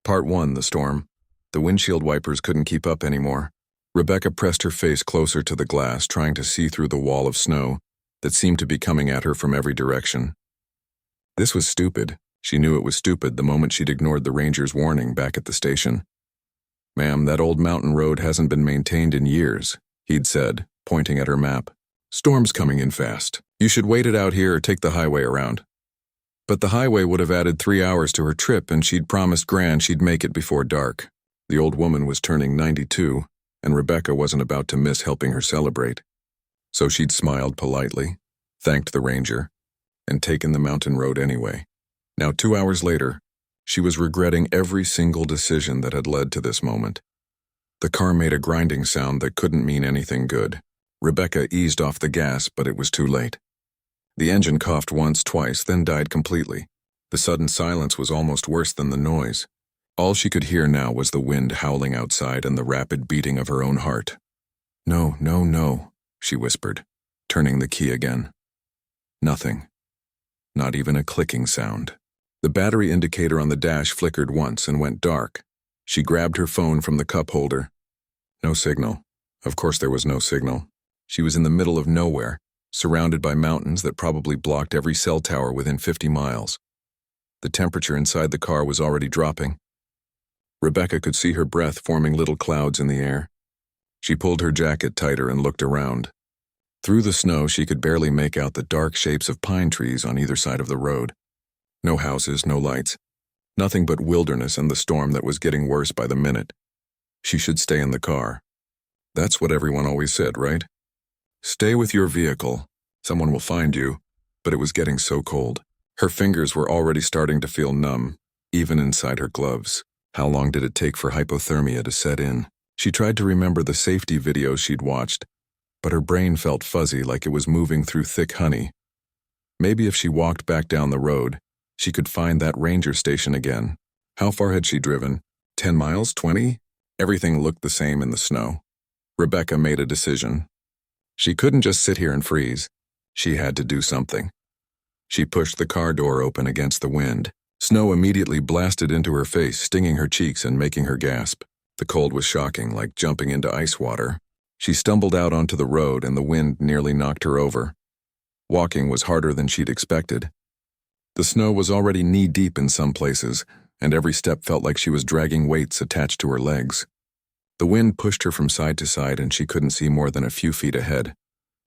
Part 1, the storm. The windshield wipers couldn't keep up anymore. Rebecca pressed her face closer to the glass, trying to see through the wall of snow that seemed to be coming at her from every direction. This was stupid. She knew it was stupid the moment she'd ignored the ranger's warning back at the station. "Ma'am, that old mountain road hasn't been maintained in years," he'd said, pointing at her map. "Storm's coming in fast. You should wait it out here or take the highway around." But the highway would have added 3 hours to her trip, and she'd promised Gran she'd make it before dark. The old woman was turning 92, and Rebecca wasn't about to miss helping her celebrate. So she'd smiled politely, thanked the ranger, and taken the mountain road anyway. Now 2 hours later, she was regretting every single decision that had led to this moment. The car made a grinding sound that couldn't mean anything good. Rebecca eased off the gas, but it was too late. The engine coughed once, twice, then died completely. The sudden silence was almost worse than the noise. All she could hear now was the wind howling outside and the rapid beating of her own heart. "No, no, no," she whispered, turning the key again. Nothing. Not even a clicking sound. The battery indicator on the dash flickered once and went dark. She grabbed her phone from the cup holder. No signal. Of course there was no signal. She was in the middle of nowhere, surrounded by mountains that probably blocked every cell tower within 50 miles. The temperature inside the car was already dropping. Rebecca could see her breath forming little clouds in the air. She pulled her jacket tighter and looked around. Through the snow, she could barely make out the dark shapes of pine trees on either side of the road. No houses, no lights. Nothing but wilderness and the storm that was getting worse by the minute. She should stay in the car. That's what everyone always said, right? Stay with your vehicle. Someone will find you. But it was getting so cold. Her fingers were already starting to feel numb, even inside her gloves. How long did it take for hypothermia to set in? She tried to remember the safety videos she'd watched, but her brain felt fuzzy, like it was moving through thick honey. Maybe if she walked back down the road, she could find that ranger station again. How far had she driven? 10 miles? 20? Everything looked the same in the snow. Rebecca made a decision. She couldn't just sit here and freeze. She had to do something. She pushed the car door open against the wind. Snow immediately blasted into her face, stinging her cheeks and making her gasp. The cold was shocking, like jumping into ice water. She stumbled out onto the road, and the wind nearly knocked her over. Walking was harder than she'd expected. The snow was already knee-deep in some places, and every step felt like she was dragging weights attached to her legs. The wind pushed her from side to side, and she couldn't see more than a few feet ahead.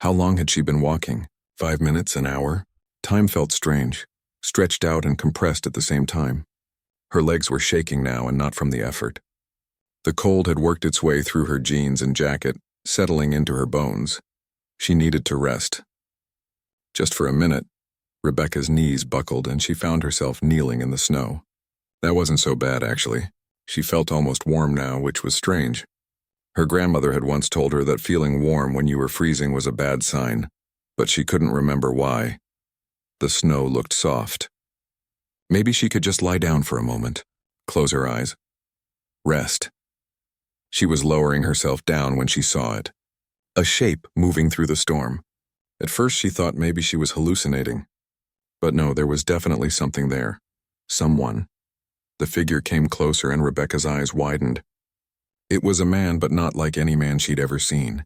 How long had she been walking? 5 minutes, an hour? Time felt strange, stretched out and compressed at the same time. Her legs were shaking now, and not from the effort. The cold had worked its way through her jeans and jacket, settling into her bones. She needed to rest. Just for a minute, Rebecca's knees buckled and she found herself kneeling in the snow. That wasn't so bad, actually. She felt almost warm now, which was strange. Her grandmother had once told her that feeling warm when you were freezing was a bad sign, but she couldn't remember why. The snow looked soft. Maybe she could just lie down for a moment, close her eyes. Rest. She was lowering herself down when she saw it. A shape moving through the storm. At first she thought maybe she was hallucinating. But no, there was definitely something there. Someone. The figure came closer and Rebecca's eyes widened. It was a man, but not like any man she'd ever seen.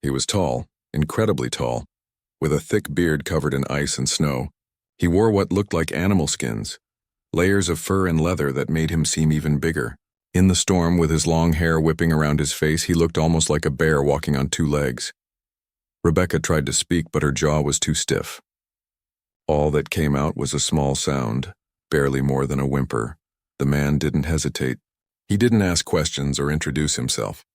He was tall, incredibly tall, with a thick beard covered in ice and snow. He wore what looked like animal skins, layers of fur and leather that made him seem even bigger. In the storm, with his long hair whipping around his face, he looked almost like a bear walking on 2 legs. Rebecca tried to speak, but her jaw was too stiff. All that came out was a small sound, barely more than a whimper. The man didn't hesitate. He didn't ask questions or introduce himself.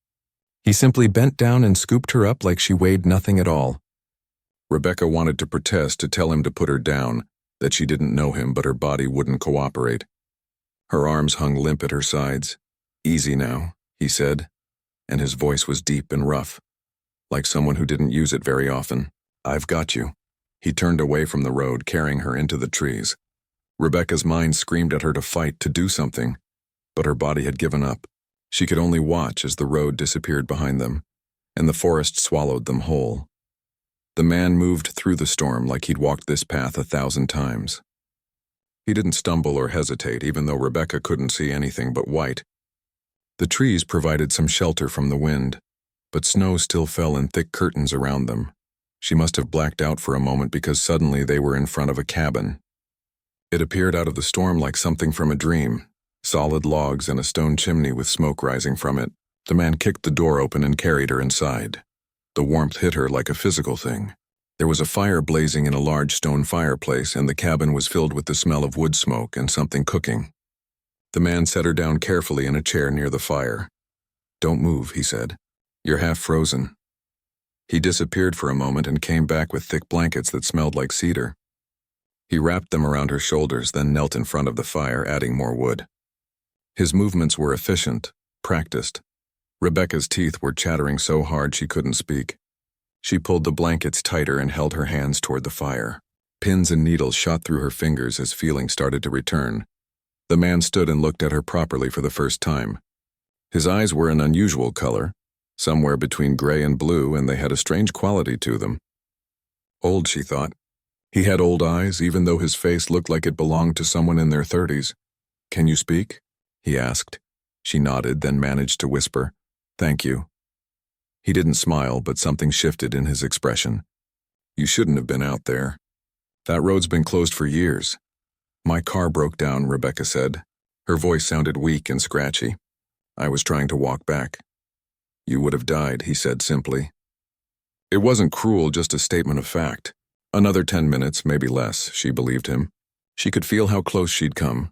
He simply bent down and scooped her up like she weighed nothing at all. Rebecca wanted to protest, to tell him to put her down, that she didn't know him, but her body wouldn't cooperate. Her arms hung limp at her sides. "Easy now," he said, and his voice was deep and rough, like someone who didn't use it very often. "I've got you." He turned away from the road, carrying her into the trees. Rebecca's mind screamed at her to fight, to do something, but her body had given up. She could only watch as the road disappeared behind them, and the forest swallowed them whole. The man moved through the storm like he'd walked this path 1,000 times. He didn't stumble or hesitate, even though Rebecca couldn't see anything but white. The trees provided some shelter from the wind, but snow still fell in thick curtains around them. She must have blacked out for a moment because suddenly they were in front of a cabin. It appeared out of the storm like something from a dream, solid logs and a stone chimney with smoke rising from it. The man kicked the door open and carried her inside. The warmth hit her like a physical thing. There was a fire blazing in a large stone fireplace, and the cabin was filled with the smell of wood smoke and something cooking. The man set her down carefully in a chair near the fire. "Don't move," he said. "You're half frozen." He disappeared for a moment and came back with thick blankets that smelled like cedar. He wrapped them around her shoulders, then knelt in front of the fire, adding more wood. His movements were efficient, practiced. Rebecca's teeth were chattering so hard she couldn't speak. She pulled the blankets tighter and held her hands toward the fire. Pins and needles shot through her fingers as feeling started to return. The man stood and looked at her properly for the first time. His eyes were an unusual color, somewhere between gray and blue, and they had a strange quality to them. Old, she thought. He had old eyes, even though his face looked like it belonged to someone in their 30s. "Can you speak?" he asked. She nodded, then managed to whisper, "Thank you." He didn't smile, but something shifted in his expression. "You shouldn't have been out there. That road's been closed for years." "My car broke down," Rebecca said. Her voice sounded weak and scratchy. "I was trying to walk back." "You would have died," he said simply. It wasn't cruel, just a statement of fact. Another 10 minutes, maybe less, she believed him. She could feel how close she'd come,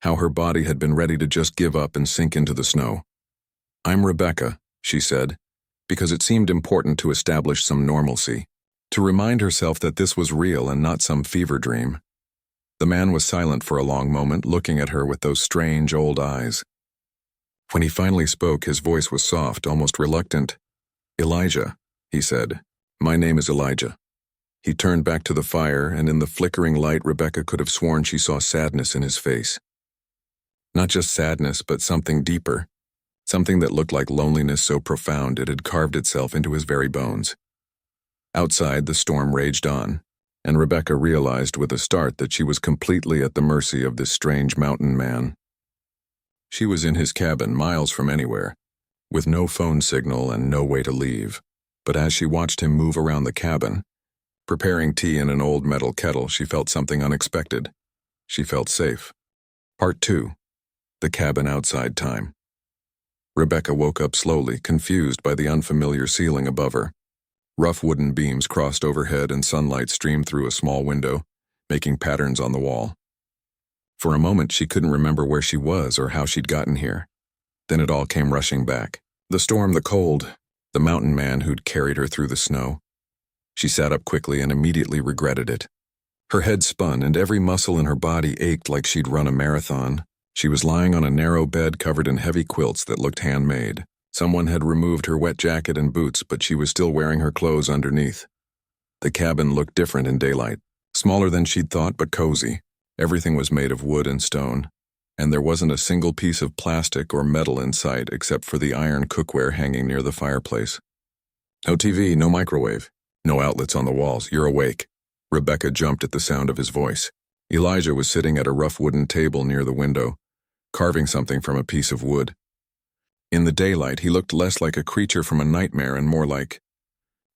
how her body had been ready to just give up and sink into the snow. "I'm Rebecca," she said, because it seemed important to establish some normalcy, to remind herself that this was real and not some fever dream. The man was silent for a long moment, looking at her with those strange old eyes. When he finally spoke, his voice was soft, almost reluctant. "Elijah," he said. "My name is Elijah." He turned back to the fire, and in the flickering light, Rebecca could have sworn she saw sadness in his face. Not just sadness, but something deeper, something that looked like loneliness so profound it had carved itself into his very bones. Outside, the storm raged on, and Rebecca realized with a start that she was completely at the mercy of this strange mountain man. She was in his cabin, miles from anywhere, with no phone signal and no way to leave. But as she watched him move around the cabin, preparing tea in an old metal kettle, she felt something unexpected. She felt safe. Part 2. The cabin outside time. Rebecca woke up slowly, confused by the unfamiliar ceiling above her. Rough wooden beams crossed overhead and sunlight streamed through a small window, making patterns on the wall. For a moment, she couldn't remember where she was or how she'd gotten here. Then it all came rushing back. The storm, the cold, the mountain man who'd carried her through the snow. She sat up quickly and immediately regretted it. Her head spun and every muscle in her body ached like she'd run a marathon. She was lying on a narrow bed covered in heavy quilts that looked handmade. Someone had removed her wet jacket and boots, but she was still wearing her clothes underneath. The cabin looked different in daylight, smaller than she'd thought, but cozy. Everything was made of wood and stone, and there wasn't a single piece of plastic or metal in sight except for the iron cookware hanging near the fireplace. "No TV, no microwave, no outlets on the walls. You're awake." Rebecca jumped at the sound of his voice. Elijah was sitting at a rough wooden table near the window, carving something from a piece of wood. In the daylight, he looked less like a creature from a nightmare and more like,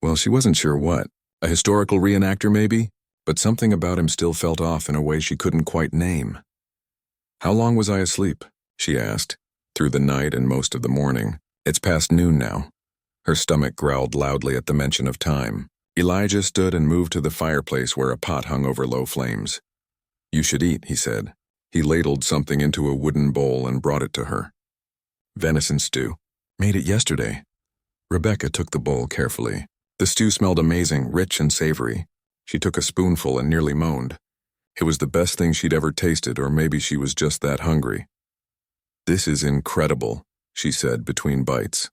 well, she wasn't sure what. A historical reenactor, maybe? But something about him still felt off in a way she couldn't quite name. "How long was I asleep?" she asked, through the night and most of the morning. "It's past noon now." Her stomach growled loudly at the mention of time. Elijah stood and moved to the fireplace where a pot hung over low flames. "You should eat," he said. He ladled something into a wooden bowl and brought it to her. "Venison stew. Made it yesterday." Rebecca took the bowl carefully. The stew smelled amazing, rich and savory. She took a spoonful and nearly moaned. It was the best thing she'd ever tasted, or maybe she was just that hungry. "This is incredible," she said between bites.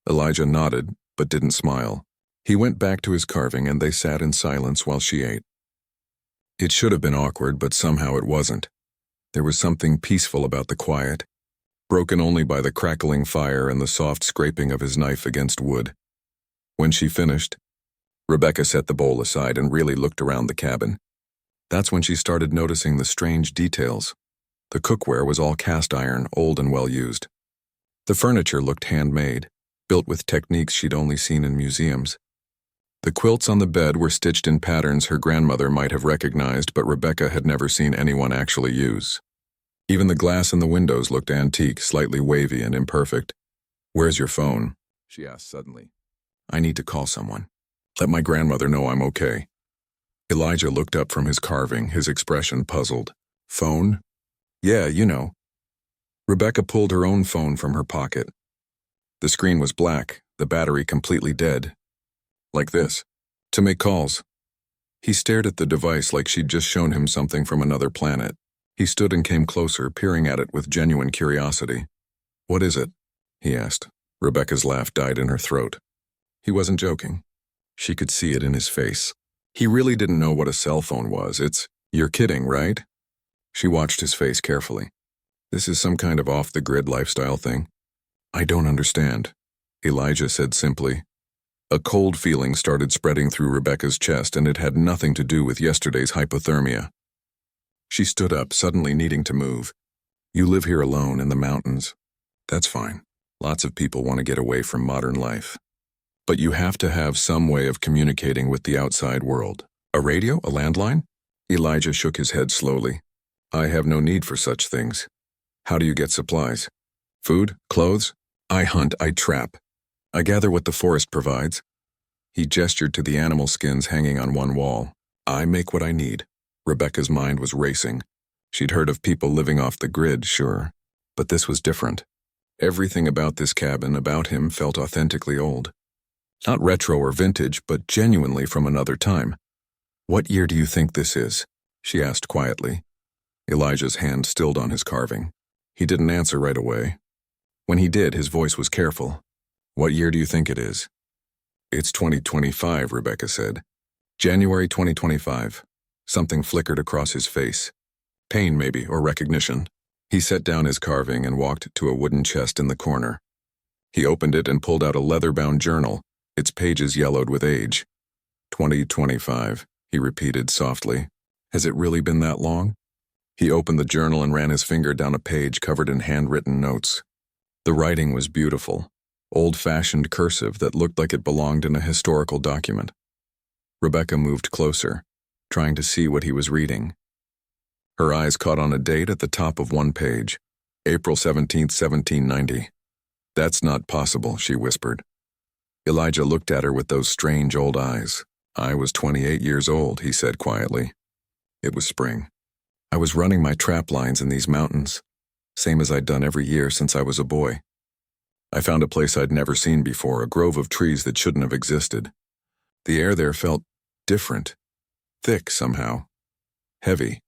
Elijah nodded, but didn't smile. He went back to his carving and they sat in silence while she ate. It should have been awkward, but somehow it wasn't. There was something peaceful about the quiet, broken only by the crackling fire and the soft scraping of his knife against wood. When she finished, Rebecca set the bowl aside and really looked around the cabin. That's when she started noticing the strange details. The cookware was all cast iron, old and well used. The furniture looked handmade, built with techniques she'd only seen in museums. The quilts on the bed were stitched in patterns her grandmother might have recognized, but Rebecca had never seen anyone actually use. Even the glass in the windows looked antique, slightly wavy and imperfect. "Where's your phone?" she asked suddenly. "I need to call someone. Let my grandmother know I'm okay." Elijah looked up from his carving, his expression puzzled. "Phone?" "Yeah, you know." Rebecca pulled her own phone from her pocket. The screen was black, the battery completely dead. "Like this. To make calls." He stared at the device like she'd just shown him something from another planet. He stood and came closer, peering at it with genuine curiosity. "What is it?" he asked. Rebecca's laugh died in her throat. He wasn't joking. She could see it in his face. He really didn't know what a cell phone was. "You're kidding, right?" She watched his face carefully. "This is some kind of off-the-grid lifestyle thing?" "I don't understand," Elijah said simply. A cold feeling started spreading through Rebecca's chest, and it had nothing to do with yesterday's hypothermia. She stood up, suddenly needing to move. "You live here alone in the mountains. That's fine. Lots of people want to get away from modern life. But you have to have some way of communicating with the outside world. A radio? A landline?" Elijah shook his head slowly. "I have no need for such things. How do you get supplies? Food? Clothes? I hunt, I trap. I gather what the forest provides." He gestured to the animal skins hanging on one wall. "I make what I need." Rebecca's mind was racing. She'd heard of people living off the grid, sure, but this was different. Everything about this cabin, about him, felt authentically old. Not retro or vintage, but genuinely from another time. "What year do you think this is?" she asked quietly. Elijah's hand stilled on his carving. He didn't answer right away. When he did, his voice was careful. "What year do you think it is?" "It's 2025, Rebecca said. "January 2025. Something flickered across his face. Pain, maybe, or recognition. He set down his carving and walked to a wooden chest in the corner. He opened it and pulled out a leather-bound journal, its pages yellowed with age. 2025, he repeated softly. "Has it really been that long?" He opened the journal and ran his finger down a page covered in handwritten notes. The writing was beautiful, old-fashioned cursive that looked like it belonged in a historical document. Rebecca moved closer, trying to see what he was reading. Her eyes caught on a date at the top of one page, April 17th, 1790. "That's not possible," she whispered. Elijah looked at her with those strange old eyes. "I was 28 years old," he said quietly. It was spring. "I was running my trap lines in these mountains, same as I'd done every year since I was a boy. I found a place I'd never seen before, a grove of trees that shouldn't have existed. The air there felt different, thick somehow, heavy."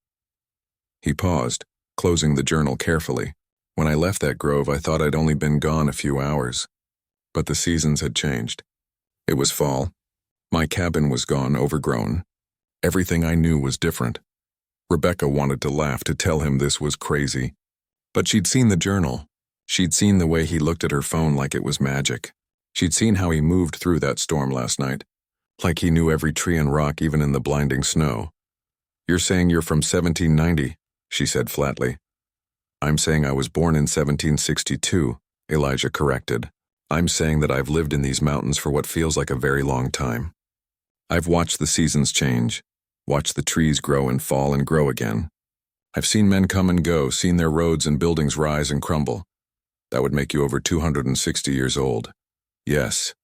He paused, closing the journal carefully. "When I left that grove, I thought I'd only been gone a few hours. But the seasons had changed. It was fall. My cabin was gone, overgrown. Everything I knew was different." Rebecca wanted to laugh, to tell him this was crazy. But she'd seen the journal. She'd seen the way he looked at her phone like it was magic. She'd seen how he moved through that storm last night, like he knew every tree and rock even in the blinding snow. "You're saying you're from 1790, she said flatly. "I'm saying I was born in 1762, Elijah corrected. "I'm saying that I've lived in these mountains for what feels like a very long time. I've watched the seasons change, watched the trees grow and fall and grow again. I've seen men come and go, seen their roads and buildings rise and crumble. That would make you over 260 years old. Yes."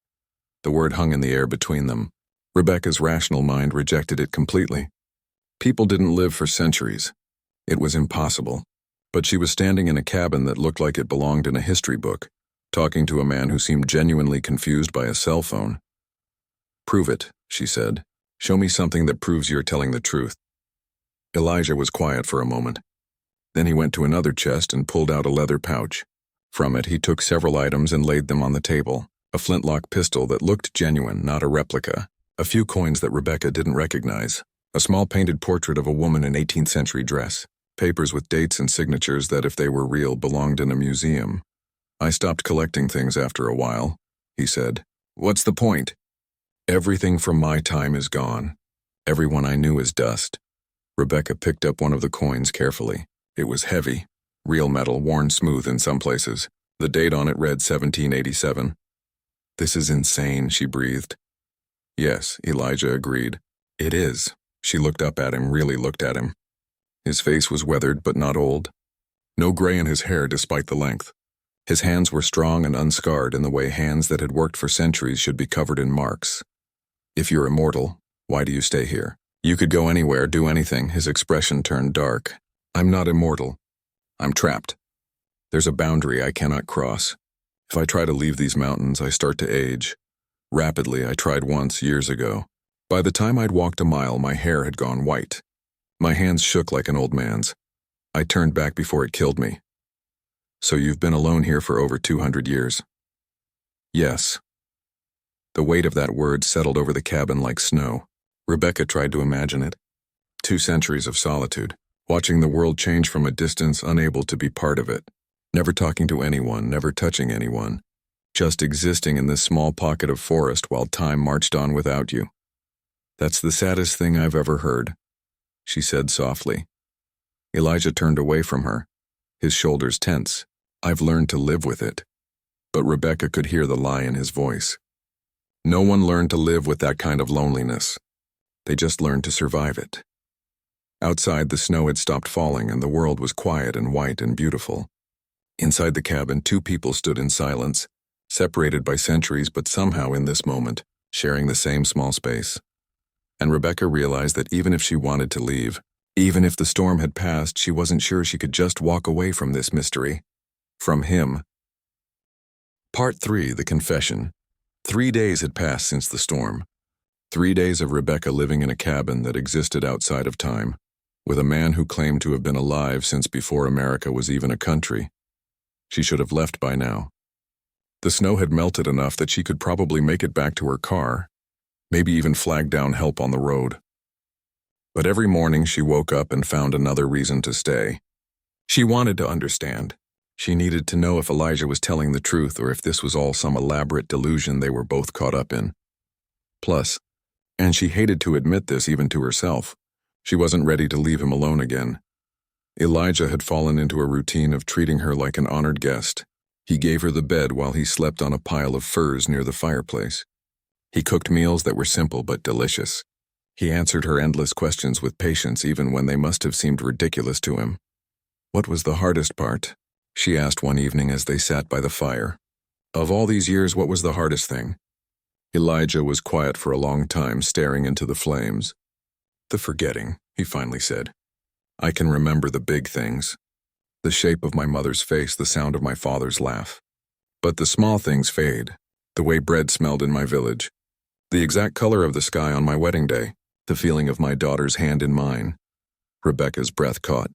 The word hung in the air between them. Rebecca's rational mind rejected it completely. People didn't live for centuries. It was impossible. But she was standing in a cabin that looked like it belonged in a history book, talking to a man who seemed genuinely confused by a cell phone. "Prove it," she said. "Show me something that proves you're telling the truth." Elijah was quiet for a moment. Then he went to another chest and pulled out a leather pouch. From it, he took several items and laid them on the table. A flintlock pistol that looked genuine, not a replica. A few coins that Rebecca didn't recognize. A small painted portrait of a woman in 18th century dress. Papers with dates and signatures that, if they were real, belonged in a museum. "I stopped collecting things after a while," he said. "What's the point? Everything from my time is gone. Everyone I knew is dust. Rebecca picked up one of the coins carefully. It was heavy, real metal, worn smooth in some places. The date on it read 1787. "This is insane," she breathed. "Yes," Elijah agreed. "It is." She looked up at him, really looked at him. His face was weathered but not old. No gray in his hair despite the length. His hands were strong and unscarred in the way hands that had worked for centuries should be covered in marks. "If you're immortal, why do you stay here? You could go anywhere, do anything." His expression turned dark. "I'm not immortal. I'm trapped. There's a boundary I cannot cross. If I try to leave these mountains, I start to age. Rapidly. I tried once, years ago. By the time I'd walked a mile, my hair had gone white. My hands shook like an old man's. I turned back before it killed me." "So you've been alone here for over 200 years. "Yes." The weight of that word settled over the cabin like snow. Rebecca tried to imagine it. 2 centuries of solitude, watching the world change from a distance, unable to be part of it. Never talking to anyone, never touching anyone. Just existing in this small pocket of forest while time marched on without you. "That's the saddest thing I've ever heard," she said softly. Elijah turned away from her, his shoulders tense. "I've learned to live with it." But Rebecca could hear the lie in his voice. No one learned to live with that kind of loneliness. They just learned to survive it. Outside, the snow had stopped falling and the world was quiet and white and beautiful. Inside the cabin, 2 people stood in silence, separated by centuries but somehow in this moment, sharing the same small space. And Rebecca realized that even if she wanted to leave, even if the storm had passed, she wasn't sure she could just walk away from this mystery. From him. Part 3, The Confession. 3 days had passed since the storm. 3 days of Rebecca living in a cabin that existed outside of time, with a man who claimed to have been alive since before America was even a country. She should have left by now. The snow had melted enough that she could probably make it back to her car, maybe even flag down help on the road. But every morning she woke up and found another reason to stay. She wanted to understand. She needed to know if Elijah was telling the truth or if this was all some elaborate delusion they were both caught up in. Plus, and she hated to admit this even to herself, she wasn't ready to leave him alone again. Elijah had fallen into a routine of treating her like an honored guest. He gave her the bed while he slept on a pile of furs near the fireplace. He cooked meals that were simple but delicious. He answered her endless questions with patience even when they must have seemed ridiculous to him. "What was the hardest part?" she asked one evening as they sat by the fire. "Of all these years, what was the hardest thing?" Elijah was quiet for a long time, staring into the flames. "The forgetting," he finally said. "I can remember the big things. The shape of my mother's face, the sound of my father's laugh. But the small things fade. The way bread smelled in my village. The exact color of the sky on my wedding day. The feeling of my daughter's hand in mine." Rebecca's breath caught.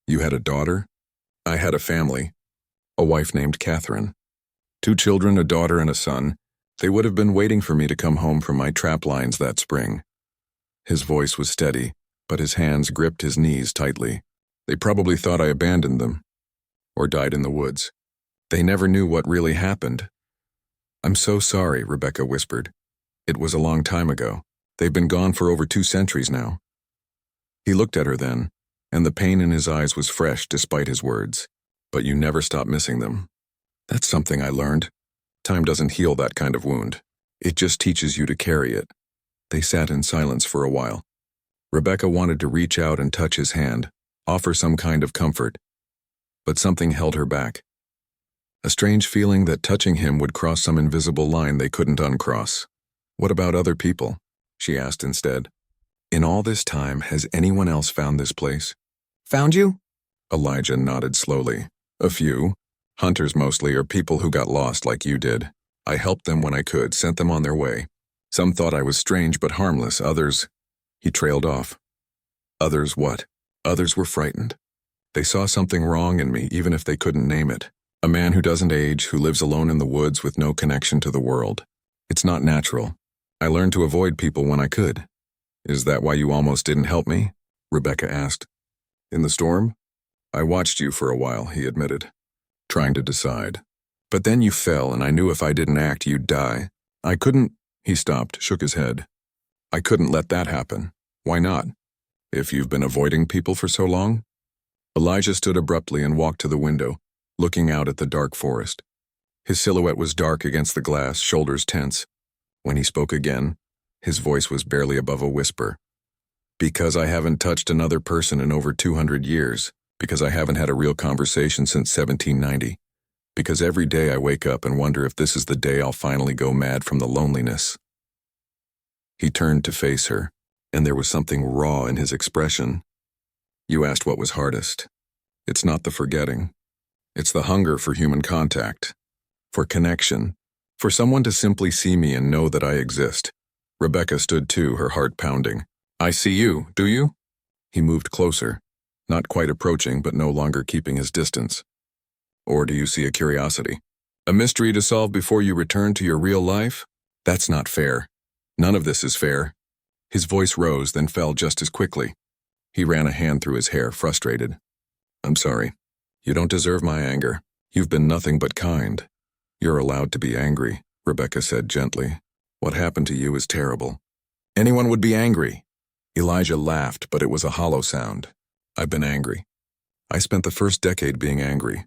"You had a daughter?" "I had a family. A wife named Catherine. 2 children, a daughter and a son. They would have been waiting for me to come home from my trap lines that spring." His voice was steady, but his hands gripped his knees tightly. "They probably thought I abandoned them. Or died in the woods. They never knew what really happened." "I'm so sorry," Rebecca whispered. "It was a long time ago. They've been gone for over 2 centuries now." He looked at her then, and the pain in his eyes was fresh despite his words. "But you never stop missing them. That's something I learned. Time doesn't heal that kind of wound. It just teaches you to carry it." They sat in silence for a while. Rebecca wanted to reach out and touch his hand, offer some kind of comfort. But something held her back. A strange feeling that touching him would cross some invisible line they couldn't uncross. "What about other people?" she asked instead. "In all this time, has anyone else found this place?" "Found you?" Elijah nodded slowly. "A few. Hunters mostly, or people who got lost like you did. I helped them when I could, sent them on their way. Some thought I was strange but harmless, others—" He trailed off. "Others what?" "Others were frightened. They saw something wrong in me, even if they couldn't name it. A man who doesn't age, who lives alone in the woods with no connection to the world. It's not natural. I learned to avoid people when I could." "Is that why you almost didn't help me?" Rebecca asked. "In the storm?" "I watched you for a while," he admitted, trying to decide. "But then you fell, and I knew if I didn't act, you'd die. I couldn't—" He stopped, shook his head. "I couldn't let that happen." "Why not?" If you've been avoiding people for so long? Elijah stood abruptly and walked to the window, looking out at the dark forest. His silhouette was dark against the glass, shoulders tense. When he spoke again, his voice was barely above a whisper. Because I haven't touched another person in over 200 years. Because I haven't had a real conversation since 1790. Because every day I wake up and wonder if this is the day I'll finally go mad from the loneliness. He turned to face her, and there was something raw in his expression. You asked what was hardest. It's not the forgetting. It's the hunger for human contact, for connection, for someone to simply see me and know that I exist. Rebecca stood too, her heart pounding. I see you, do you? He moved closer, not quite approaching but no longer keeping his distance. Or do you see a curiosity? A mystery to solve before you return to your real life? That's not fair. None of this is fair. His voice rose, then fell just as quickly. He ran a hand through his hair, frustrated. I'm sorry. You don't deserve my anger. You've been nothing but kind. You're allowed to be angry, Rebecca said gently. What happened to you is terrible. Anyone would be angry. Elijah laughed, but it was a hollow sound. I've been angry. I spent the first decade being angry.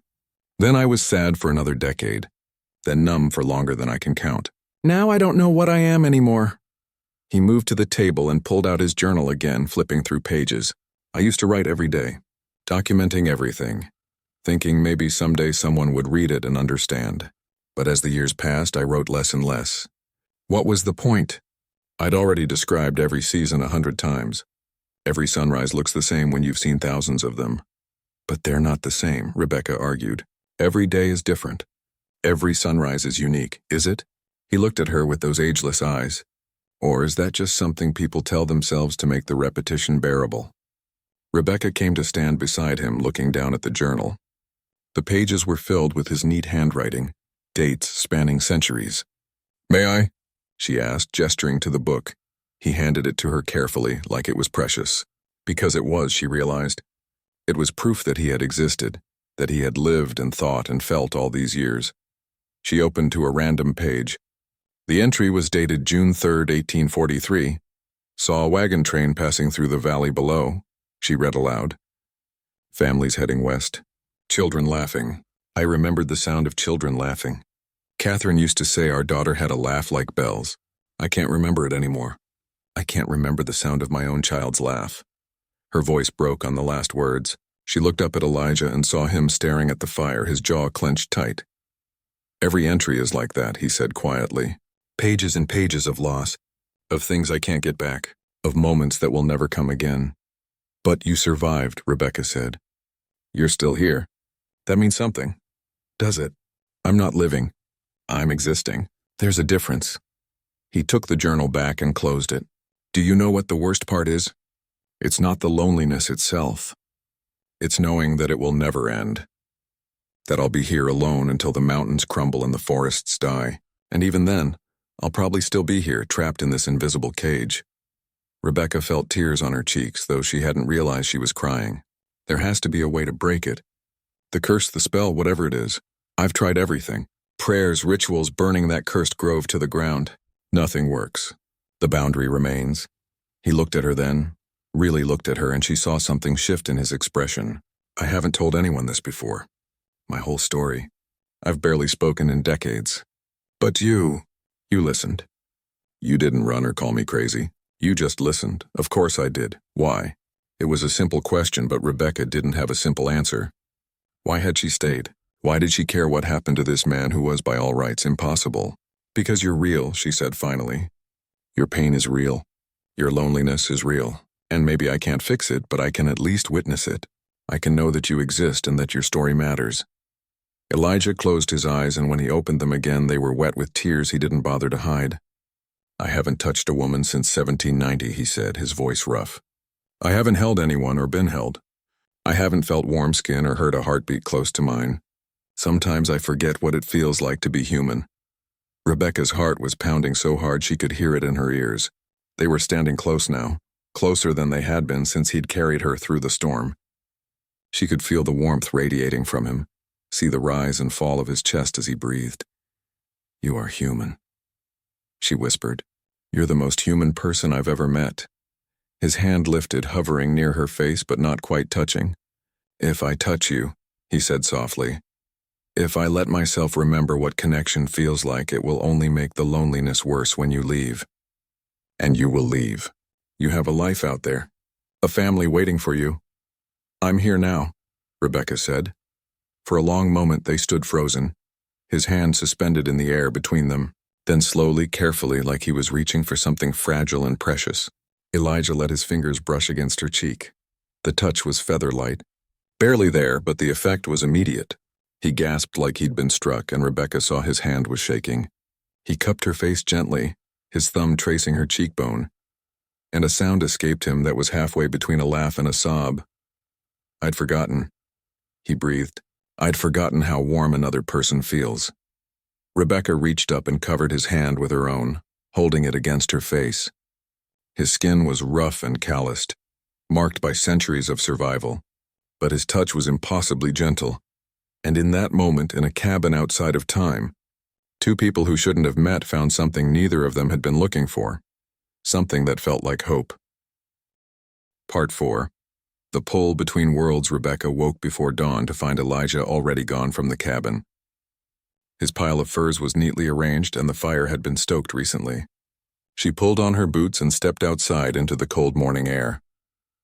Then I was sad for another decade. Then numb for longer than I can count. Now I don't know what I am anymore. He moved to the table and pulled out his journal again, flipping through pages. I used to write every day, documenting everything, thinking maybe someday someone would read it and understand. But as the years passed, I wrote less and less. What was the point? I'd already described every season 100 times. Every sunrise looks the same when you've seen thousands of them. But they're not the same, Rebecca argued. Every day is different. Every sunrise is unique, is it? He looked at her with those ageless eyes. Or is that just something people tell themselves to make the repetition bearable? Rebecca came to stand beside him, looking down at the journal. The pages were filled with his neat handwriting, dates spanning centuries. May I? She asked, gesturing to the book. He handed it to her carefully, like it was precious. Because it was, she realized. It was proof that he had existed, that he had lived and thought and felt all these years. She opened to a random page. The entry was dated June 3, 1843. Saw a wagon train passing through the valley below, she read aloud. Families heading west. Children laughing. I remembered the sound of children laughing. Catherine used to say our daughter had a laugh like bells. I can't remember it anymore. I can't remember the sound of my own child's laugh. Her voice broke on the last words. She looked up at Elijah and saw him staring at the fire, his jaw clenched tight. Every entry is like that, he said quietly. Pages and pages of loss, of things I can't get back, of moments that will never come again. But you survived, Rebecca said. You're still here. That means something. Does it? I'm not living. I'm existing. There's a difference. He took the journal back and closed it. Do you know what the worst part is? It's not the loneliness itself. It's knowing that it will never end. That I'll be here alone until the mountains crumble and the forests die. And even then, I'll probably still be here, trapped in this invisible cage. Rebecca felt tears on her cheeks, though she hadn't realized she was crying. There has to be a way to break it. The curse, the spell, whatever it is. I've tried everything. Prayers, rituals, burning that cursed grove to the ground. Nothing works. The boundary remains. He looked at her then, really looked at her, and she saw something shift in his expression. I haven't told anyone this before. My whole story. I've barely spoken in decades. But you listened. You didn't run or call me crazy. You just listened. Of course I did. Why? It was a simple question, but Rebecca didn't have a simple answer. Why had she stayed? Why did she care what happened to this man who was by all rights impossible? Because you're real, she said finally. Your pain is real. Your loneliness is real. And maybe I can't fix it, but I can at least witness it. I can know that you exist and that your story matters. Elijah closed his eyes, and when he opened them again, they were wet with tears he didn't bother to hide. I haven't touched a woman since 1790, he said, his voice rough. I haven't held anyone or been held. I haven't felt warm skin or heard a heartbeat close to mine. Sometimes I forget what it feels like to be human. Rebecca's heart was pounding so hard she could hear it in her ears. They were standing close now, closer than they had been since he'd carried her through the storm. She could feel the warmth radiating from him, see the rise and fall of his chest as he breathed. You are human, she whispered. You're the most human person I've ever met. His hand lifted, hovering near her face but not quite touching. "If I touch you," he said softly, "if I let myself remember what connection feels like, it will only make the loneliness worse when you leave. And you will leave. You have a life out there. A family waiting for you." "I'm here now," Rebecca said. For a long moment they stood frozen, his hand suspended in the air between them. Then slowly, carefully, like he was reaching for something fragile and precious, Elijah let his fingers brush against her cheek. The touch was feather-light. Barely there, but the effect was immediate. He gasped like he'd been struck, and Rebecca saw his hand was shaking. He cupped her face gently, his thumb tracing her cheekbone, and a sound escaped him that was halfway between a laugh and a sob. "I'd forgotten," he breathed. "I'd forgotten how warm another person feels." Rebecca reached up and covered his hand with her own, holding it against her face. His skin was rough and calloused, marked by centuries of survival, but his touch was impossibly gentle. And in that moment, in a cabin outside of time, two people who shouldn't have met found something neither of them had been looking for, something that felt like hope. Part 4. The pull between worlds. Rebecca woke before dawn to find Elijah already gone from the cabin. His pile of furs was neatly arranged and the fire had been stoked recently. She pulled on her boots and stepped outside into the cold morning air.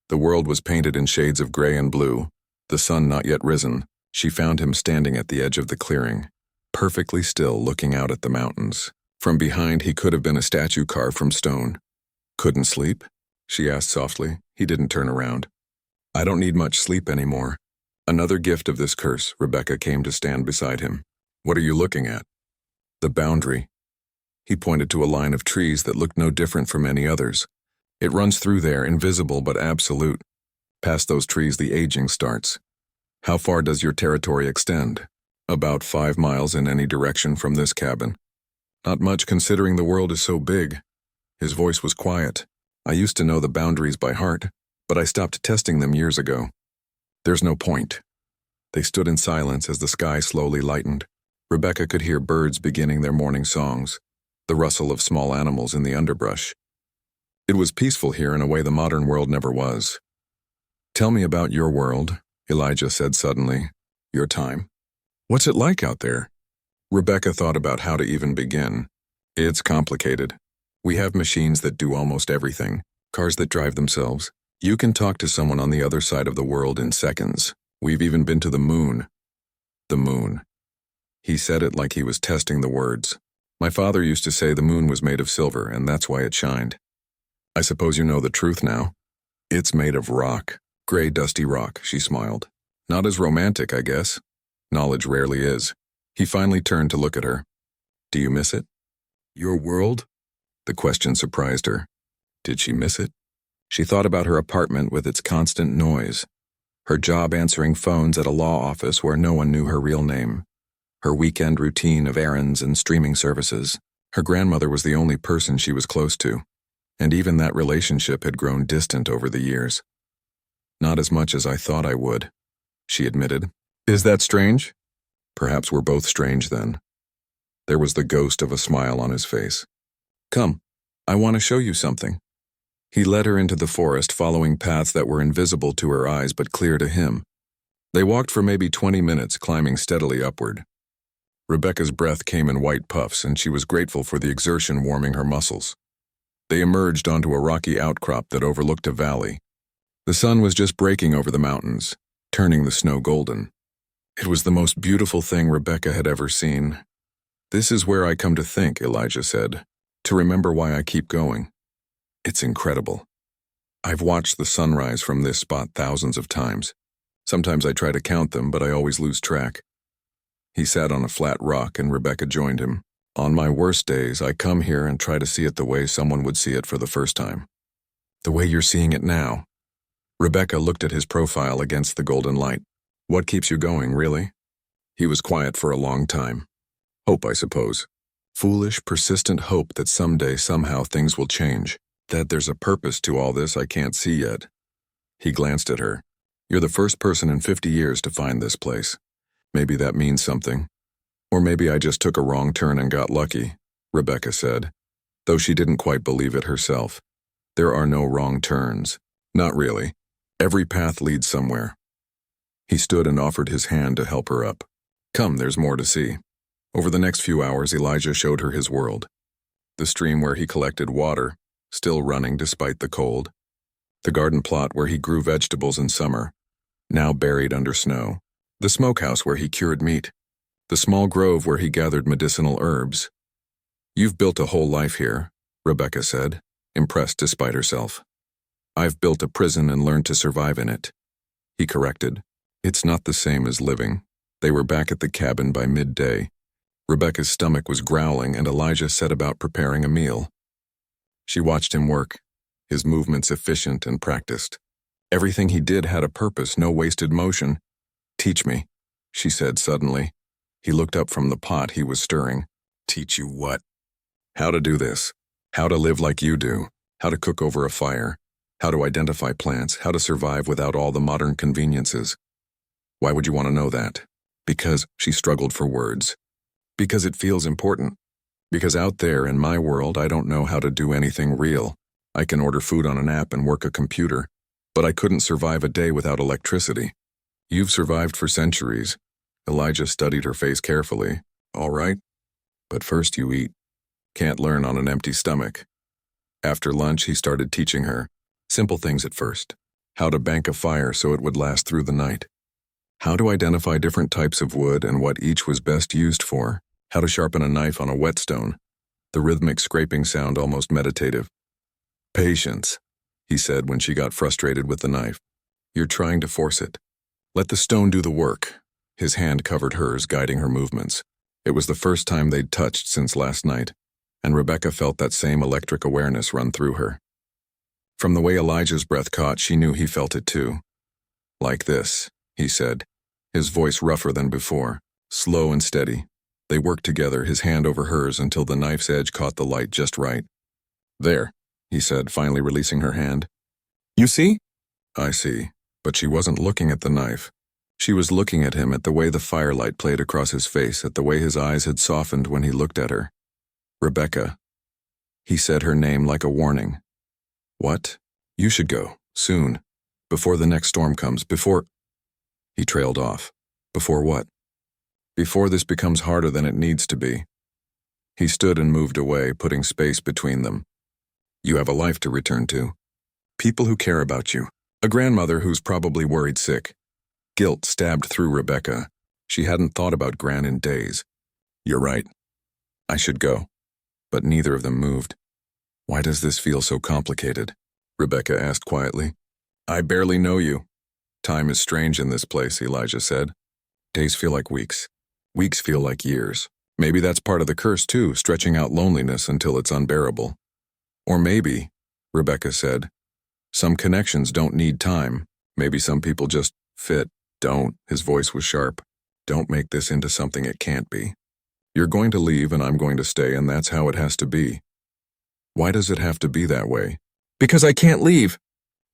The world was painted in shades of gray and blue, the sun not yet risen. She found him standing at the edge of the clearing, perfectly still, looking out at the mountains. From behind he could have been a statue carved from stone. "Couldn't sleep?" she asked softly. He didn't turn around. "I don't need much sleep anymore." Another gift of this curse. Rebecca came to stand beside him. "What are you looking at?" "The boundary." He pointed to a line of trees that looked no different from any others. "It runs through there, invisible but absolute. Past those trees the aging starts." "How far does your territory extend?" "About 5 miles in any direction from this cabin." "Not much considering the world is so big." His voice was quiet. "I used to know the boundaries by heart, but I stopped testing them years ago." "There's no point." They stood in silence as the sky slowly lightened. Rebecca could hear birds beginning their morning songs, the rustle of small animals in the underbrush. It was peaceful here in a way the modern world never was. "Tell me about your world," Elijah said suddenly. "Your time. What's it like out there?" Rebecca thought about how to even begin. "It's complicated. We have machines that do almost everything, cars that drive themselves. You can talk to someone on the other side of the world in seconds. We've even been to the moon." "The moon." He said it like he was testing the words. "My father used to say the moon was made of silver, and that's why it shined." "I suppose you know the truth now." "It's made of rock. Gray, dusty rock," she smiled. "Not as romantic, I guess. Knowledge rarely is." He finally turned to look at her. "Do you miss it?" "Your world?" The question surprised her. Did she miss it? She thought about her apartment with its constant noise, her job answering phones at a law office where no one knew her real name, her weekend routine of errands and streaming services. Her grandmother was the only person she was close to, and even that relationship had grown distant over the years. "Not as much as I thought I would," she admitted. "Is that strange?" "Perhaps we're both strange then." There was the ghost of a smile on his face. "Come, I want to show you something." He led her into the forest, following paths that were invisible to her eyes but clear to him. They walked for maybe 20 minutes, climbing steadily upward. Rebecca's breath came in white puffs, and she was grateful for the exertion warming her muscles. They emerged onto a rocky outcrop that overlooked a valley. The sun was just breaking over the mountains, turning the snow golden. It was the most beautiful thing Rebecca had ever seen. "This is where I come to think," Elijah said, "to remember why I keep going. It's incredible. I've watched the sunrise from this spot thousands of times. Sometimes I try to count them, but I always lose track." He sat on a flat rock and Rebecca joined him. "On my worst days, I come here and try to see it the way someone would see it for the first time. The way you're seeing it now." Rebecca looked at his profile against the golden light. "What keeps you going, really?" He was quiet for a long time. "Hope, I suppose. Foolish, persistent hope that someday, somehow, things will change. That there's a purpose to all this I can't see yet." He glanced at her. "You're the first person in 50 years to find this place. Maybe that means something. Or maybe I just took a wrong turn and got lucky," Rebecca said, though she didn't quite believe it herself. There are no wrong turns. Not really. Every path leads somewhere. He stood and offered his hand to help her up. Come, there's more to see. Over the next few hours, Elijah showed her his world. The stream where he collected water, still running despite the cold. The garden plot where he grew vegetables in summer, now buried under snow. The smokehouse where he cured meat. The small grove where he gathered medicinal herbs. You've built a whole life here, Rebecca said, impressed despite herself. I've built a prison and learned to survive in it. He corrected. It's not the same as living. They were back at the cabin by midday. Rebecca's stomach was growling and Elijah set about preparing a meal. She watched him work, his movements efficient and practiced. Everything he did had a purpose, no wasted motion. Teach me, she said suddenly. He looked up from the pot he was stirring. Teach you what? How to do this. How to live like you do. How to cook over a fire. How to identify plants. How to survive without all the modern conveniences. Why would you want to know that? Because, she struggled for words. Because it feels important. Because out there in my world I don't know how to do anything real. I can order food on an app and work a computer, but I couldn't survive a day without electricity. You've survived for centuries. Elijah studied her face carefully. All right. But first you eat. Can't learn on an empty stomach. After lunch he started teaching her. Simple things at first. How to bank a fire so it would last through the night. How to identify different types of wood and what each was best used for. How to sharpen a knife on a whetstone. The rhythmic scraping sound almost meditative. Patience, he said when she got frustrated with the knife. You're trying to force it. Let the stone do the work. His hand covered hers, guiding her movements. It was the first time they'd touched since last night, and Rebecca felt that same electric awareness run through her. From the way Elijah's breath caught, she knew he felt it too. Like this, he said, his voice rougher than before, slow and steady. They worked together, his hand over hers until the knife's edge caught the light just right. There, he said, finally releasing her hand. You see? I see, but she wasn't looking at the knife. She was looking at him, at the way the firelight played across his face, at the way his eyes had softened when he looked at her. Rebecca. He said her name like a warning. What? You should go, soon. Before the next storm comes, before... He trailed off. Before what? Before this becomes harder than it needs to be. He stood and moved away, putting space between them. You have a life to return to. People who care about you. A grandmother who's probably worried sick. Guilt stabbed through Rebecca. She hadn't thought about Gran in days. You're right. I should go. But neither of them moved. Why does this feel so complicated? Rebecca asked quietly. I barely know you. Time is strange in this place, Elijah said. Days feel like weeks. Weeks feel like years. Maybe that's part of the curse too, stretching out loneliness until it's unbearable. Or maybe, Rebecca said, some connections don't need time. Maybe some people just fit. Don't, his voice was sharp. Don't make this into something it can't be. You're going to leave and I'm going to stay, and that's how it has to be. Why does it have to be that way? Because I can't leave,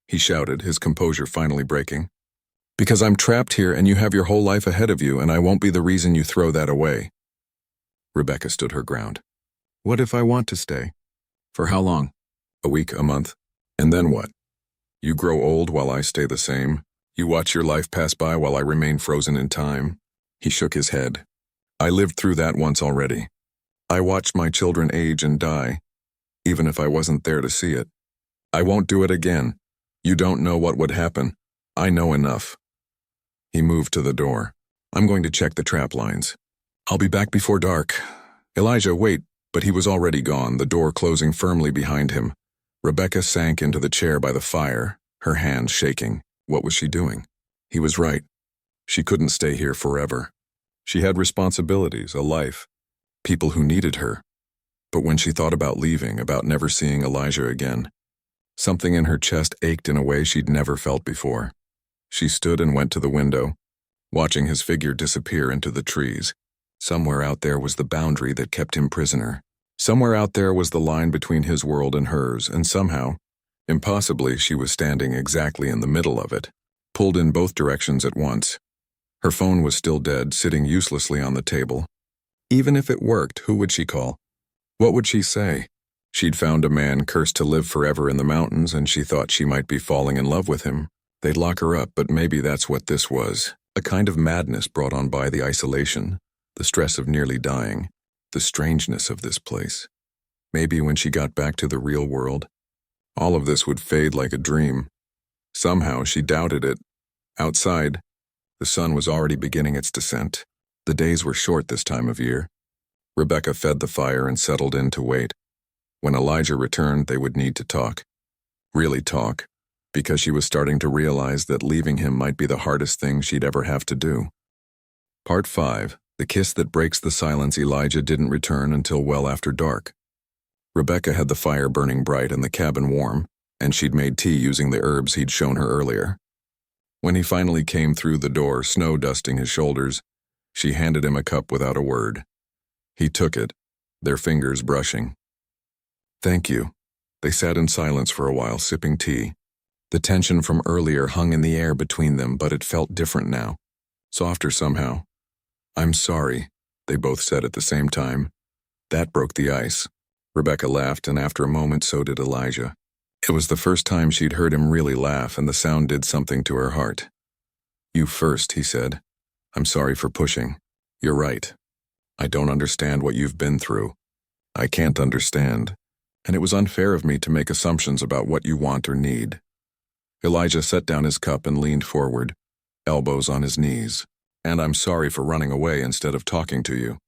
he shouted, his composure finally breaking. Because I'm trapped here and you have your whole life ahead of you, and I won't be the reason you throw that away. Rebecca stood her ground. What if I want to stay? For how long? A week, a month? And then what? You grow old while I stay the same. You watch your life pass by while I remain frozen in time. He shook his head. I lived through that once already. I watched my children age and die, even if I wasn't there to see it. I won't do it again. You don't know what would happen. I know enough. He moved to the door. I'm going to check the trap lines. I'll be back before dark. Elijah, wait, but he was already gone, the door closing firmly behind him. Rebecca sank into the chair by the fire, her hands shaking. What was she doing? He was right. She couldn't stay here forever. She had responsibilities, a life, people who needed her. But when she thought about leaving, about never seeing Elijah again, something in her chest ached in a way she'd never felt before. She stood and went to the window, watching his figure disappear into the trees. Somewhere out there was the boundary that kept him prisoner. Somewhere out there was the line between his world and hers, and somehow, impossibly, she was standing exactly in the middle of it, pulled in both directions at once. Her phone was still dead, sitting uselessly on the table. Even if it worked, who would she call? What would she say? She'd found a man cursed to live forever in the mountains, and she thought she might be falling in love with him. They'd lock her up, but maybe that's what this was. A kind of madness brought on by the isolation, the stress of nearly dying, the strangeness of this place. Maybe when she got back to the real world, all of this would fade like a dream. Somehow she doubted it. Outside, the sun was already beginning its descent. The days were short this time of year. Rebecca fed the fire and settled in to wait. When Elijah returned, they would need to talk. Really talk, because she was starting to realize that leaving him might be the hardest thing she'd ever have to do. Part 5. The kiss that breaks the silence. Elijah didn't return until well after dark. Rebecca had the fire burning bright and the cabin warm, and she'd made tea using the herbs he'd shown her earlier. When he finally came through the door, snow dusting his shoulders, she handed him a cup without a word. He took it, their fingers brushing. "Thank you." They sat in silence for a while, sipping tea. The tension from earlier hung in the air between them, but it felt different now. Softer somehow. "I'm sorry," they both said at the same time. That broke the ice. Rebecca laughed, and after a moment so did Elijah. It was the first time she'd heard him really laugh, and the sound did something to her heart. "You first," he said. "I'm sorry for pushing. You're right. I don't understand what you've been through. I can't understand. And it was unfair of me to make assumptions about what you want or need." Elijah set down his cup and leaned forward, elbows on his knees. "And I'm sorry for running away instead of talking to you.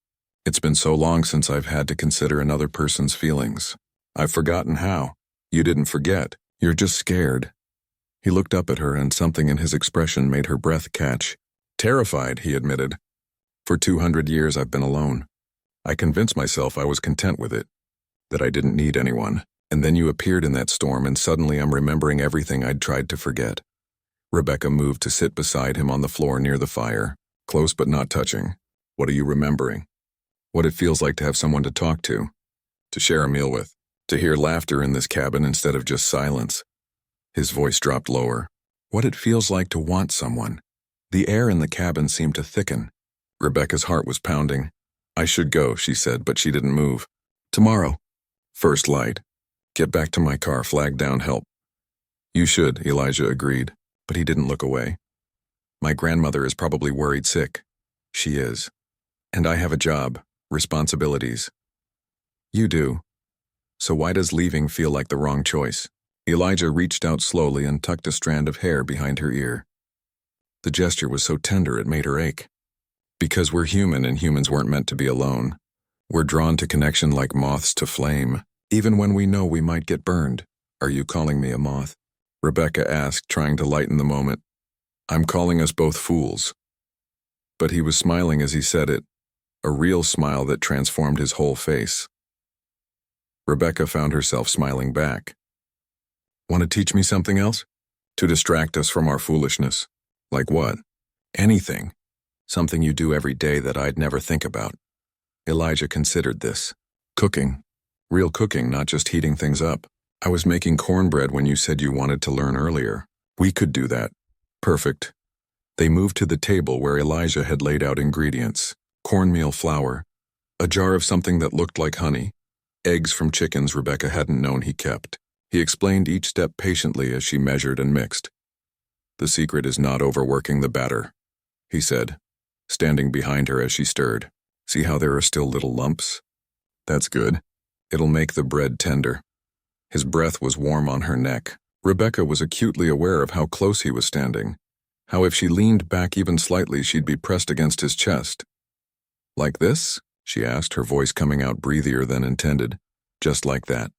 It's been so long since I've had to consider another person's feelings. I've forgotten how. You didn't forget. You're just scared." He looked up at her, and something in his expression made her breath catch. "Terrified," he admitted. "For 200 years I've been alone. I convinced myself I was content with it, that I didn't need anyone. And then you appeared in that storm, and suddenly I'm remembering everything I'd tried to forget." Rebecca moved to sit beside him on the floor near the fire, close but not touching. "What are you remembering?" "What it feels like to have someone to talk to share a meal with, to hear laughter in this cabin instead of just silence." His voice dropped lower. "What it feels like to want someone." The air in the cabin seemed to thicken. Rebecca's heart was pounding. "I should go," she said, but she didn't move. "Tomorrow. First light. Get back to my car, flag down help." "You should," Elijah agreed, but he didn't look away. "My grandmother is probably worried sick." "She is. And I have a job, responsibilities." "You do. So why does leaving feel like the wrong choice?" Elijah reached out slowly and tucked a strand of hair behind her ear. The gesture was so tender it made her ache. "Because we're human, and humans weren't meant to be alone. We're drawn to connection like moths to flame, even when we know we might get burned." "Are you calling me a moth?" Rebecca asked, trying to lighten the moment. "I'm calling us both fools." But he was smiling as he said it, a real smile that transformed his whole face. Rebecca found herself smiling back. "Want to teach me something else? To distract us from our foolishness." "Like what?" "Anything. Something you do every day that I'd never think about." Elijah considered this. "Cooking. Real cooking, not just heating things up. I was making cornbread when you said you wanted to learn earlier. We could do that." "Perfect." They moved to the table where Elijah had laid out ingredients: cornmeal flour, a jar of something that looked like honey, eggs from chickens Rebecca hadn't known he kept. He explained each step patiently as she measured and mixed. "The secret is not overworking the batter," he said, standing behind her as she stirred. "See how there are still little lumps? That's good. It'll make the bread tender." His breath was warm on her neck. Rebecca was acutely aware of how close he was standing, how if she leaned back even slightly she'd be pressed against his chest. "Like this?" she asked, her voice coming out breathier than intended. "Just like that."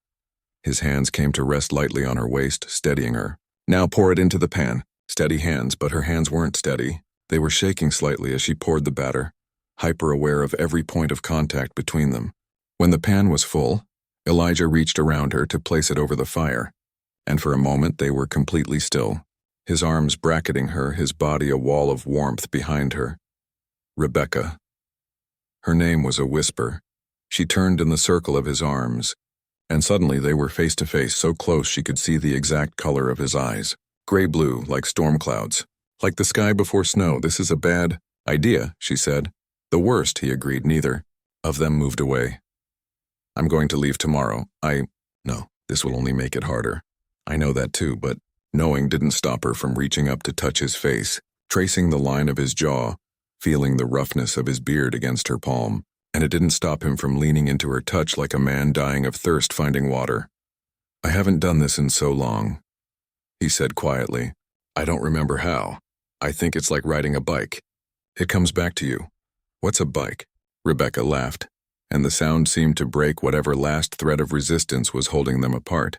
His hands came to rest lightly on her waist, steadying her. "Now pour it into the pan." Steady hands, but her hands weren't steady. They were shaking slightly as she poured the batter, hyper-aware of every point of contact between them. When the pan was full, Elijah reached around her to place it over the fire, and for a moment they were completely still, his arms bracketing her, his body a wall of warmth behind her. Rebecca. Her name was a whisper. She turned in the circle of his arms, and suddenly they were face to face, so close she could see the exact color of his eyes. Gray-blue, like storm clouds. Like the sky before snow. "This is a bad idea," she said. "The worst," he agreed. Neither of them moved away. I'm going to leave tomorrow. No, this will only make it harder. I know that too, but knowing didn't stop her from reaching up to touch his face, tracing the line of his jaw, feeling the roughness of his beard against her palm, and it didn't stop him from leaning into her touch like a man dying of thirst finding water. I haven't done this in so long, he said quietly. I don't remember how. I think it's like riding a bike. It comes back to you. What's a bike? Rebecca laughed, and the sound seemed to break whatever last thread of resistance was holding them apart.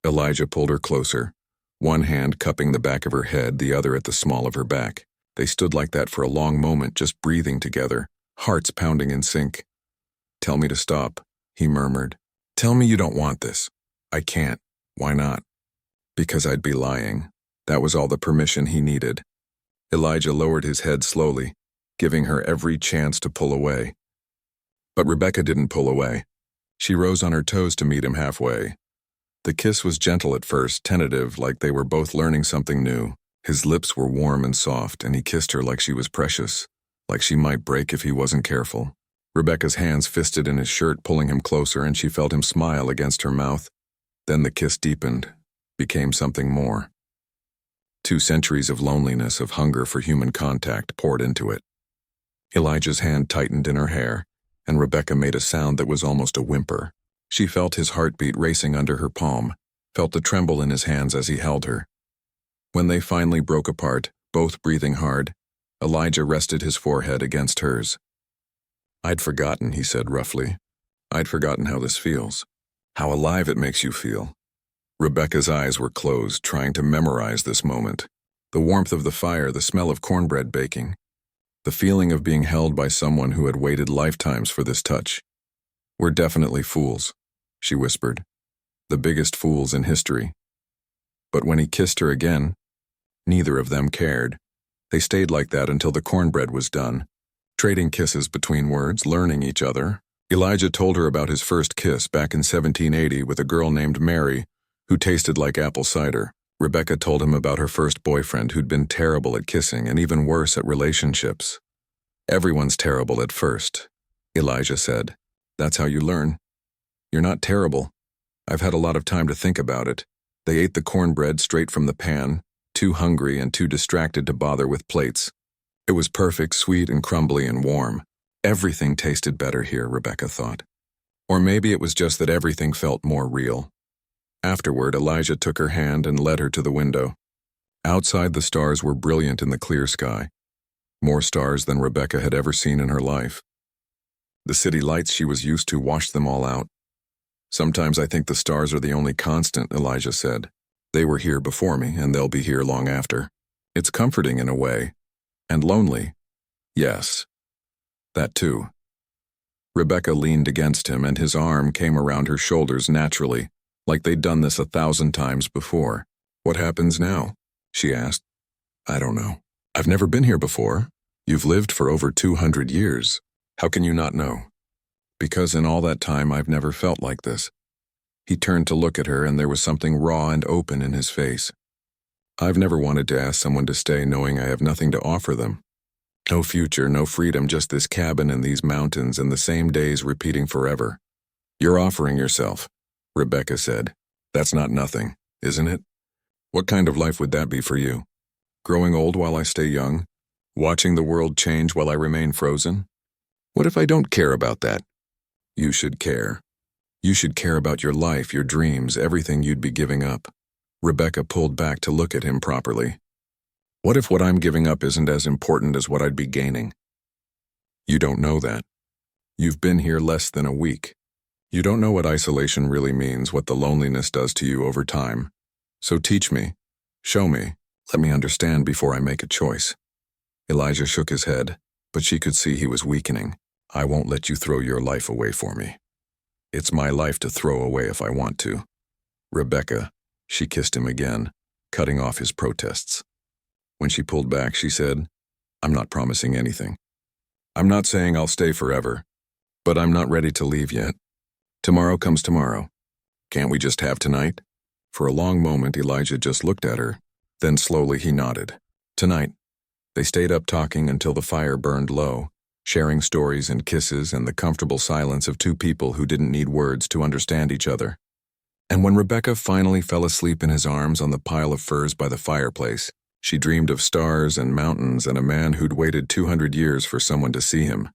Elijah pulled her closer, one hand cupping the back of her head, the other at the small of her back. They stood like that for a long moment, just breathing together, hearts pounding in sync. Tell me to stop, he murmured. Tell me you don't want this. I can't. Why not? Because I'd be lying. That was all the permission he needed. Elijah lowered his head slowly, giving her every chance to pull away. But Rebecca didn't pull away. She rose on her toes to meet him halfway. The kiss was gentle at first, tentative, like they were both learning something new. His lips were warm and soft, and he kissed her like she was precious, like she might break if he wasn't careful. Rebecca's hands fisted in his shirt, pulling him closer, and she felt him smile against her mouth. Then the kiss deepened, became something more. 2 centuries of loneliness, of hunger for human contact poured into it. Elijah's hand tightened in her hair, and Rebecca made a sound that was almost a whimper. She felt his heartbeat racing under her palm, felt the tremble in his hands as he held her. When they finally broke apart, both breathing hard, Elijah rested his forehead against hers. I'd forgotten, he said roughly. I'd forgotten how this feels. How alive it makes you feel. Rebecca's eyes were closed, trying to memorize this moment. The warmth of the fire, the smell of cornbread baking. The feeling of being held by someone who had waited lifetimes for this touch. We're definitely fools, she whispered. The biggest fools in history. But when he kissed her again, neither of them cared. They stayed like that until the cornbread was done, trading kisses between words, learning each other. Elijah told her about his first kiss back in 1780 with a girl named Mary, who tasted like apple cider. Rebecca told him about her first boyfriend who'd been terrible at kissing and even worse at relationships. Everyone's terrible at first, Elijah said. That's how you learn. You're not terrible. I've had a lot of time to think about it. They ate the cornbread straight from the pan, too hungry and too distracted to bother with plates. It was perfect, sweet and crumbly and warm. Everything tasted better here, Rebecca thought. Or maybe it was just that everything felt more real. Afterward, Elijah took her hand and led her to the window. Outside, the stars were brilliant in the clear sky. More stars than Rebecca had ever seen in her life. The city lights she was used to washed them all out. Sometimes I think the stars are the only constant, Elijah said. They were here before me, and they'll be here long after. It's comforting in a way. And lonely. Yes. That too. Rebecca leaned against him, and his arm came around her shoulders naturally, like they'd done this 1,000 times before. What happens now? She asked. I don't know. I've never been here before. You've lived for over 200 years. How can you not know? Because in all that time I've never felt like this. He turned to look at her, and there was something raw and open in his face. I've never wanted to ask someone to stay knowing I have nothing to offer them. No future, no freedom, just this cabin and these mountains and the same days repeating forever. You're offering yourself, Rebecca said. That's not nothing, isn't it? What kind of life would that be for you? Growing old while I stay young? Watching the world change while I remain frozen? What if I don't care about that? You should care. You should care about your life, your dreams, everything you'd be giving up. Rebecca pulled back to look at him properly. What if what I'm giving up isn't as important as what I'd be gaining? You don't know that. You've been here less than a week. You don't know what isolation really means, what the loneliness does to you over time. So teach me. Show me. Let me understand before I make a choice. Elijah shook his head, but she could see he was weakening. I won't let you throw your life away for me. It's my life to throw away if I want to. Rebecca, she kissed him again, cutting off his protests. When she pulled back, she said, I'm not promising anything. I'm not saying I'll stay forever, but I'm not ready to leave yet. Tomorrow comes tomorrow. Can't we just have tonight? For a long moment, Elijah just looked at her. Then slowly he nodded. Tonight. They stayed up talking until the fire burned low, sharing stories and kisses and the comfortable silence of two people who didn't need words to understand each other. And when Rebecca finally fell asleep in his arms on the pile of furs by the fireplace, she dreamed of stars and mountains and a man who'd waited 200 years for someone to see him.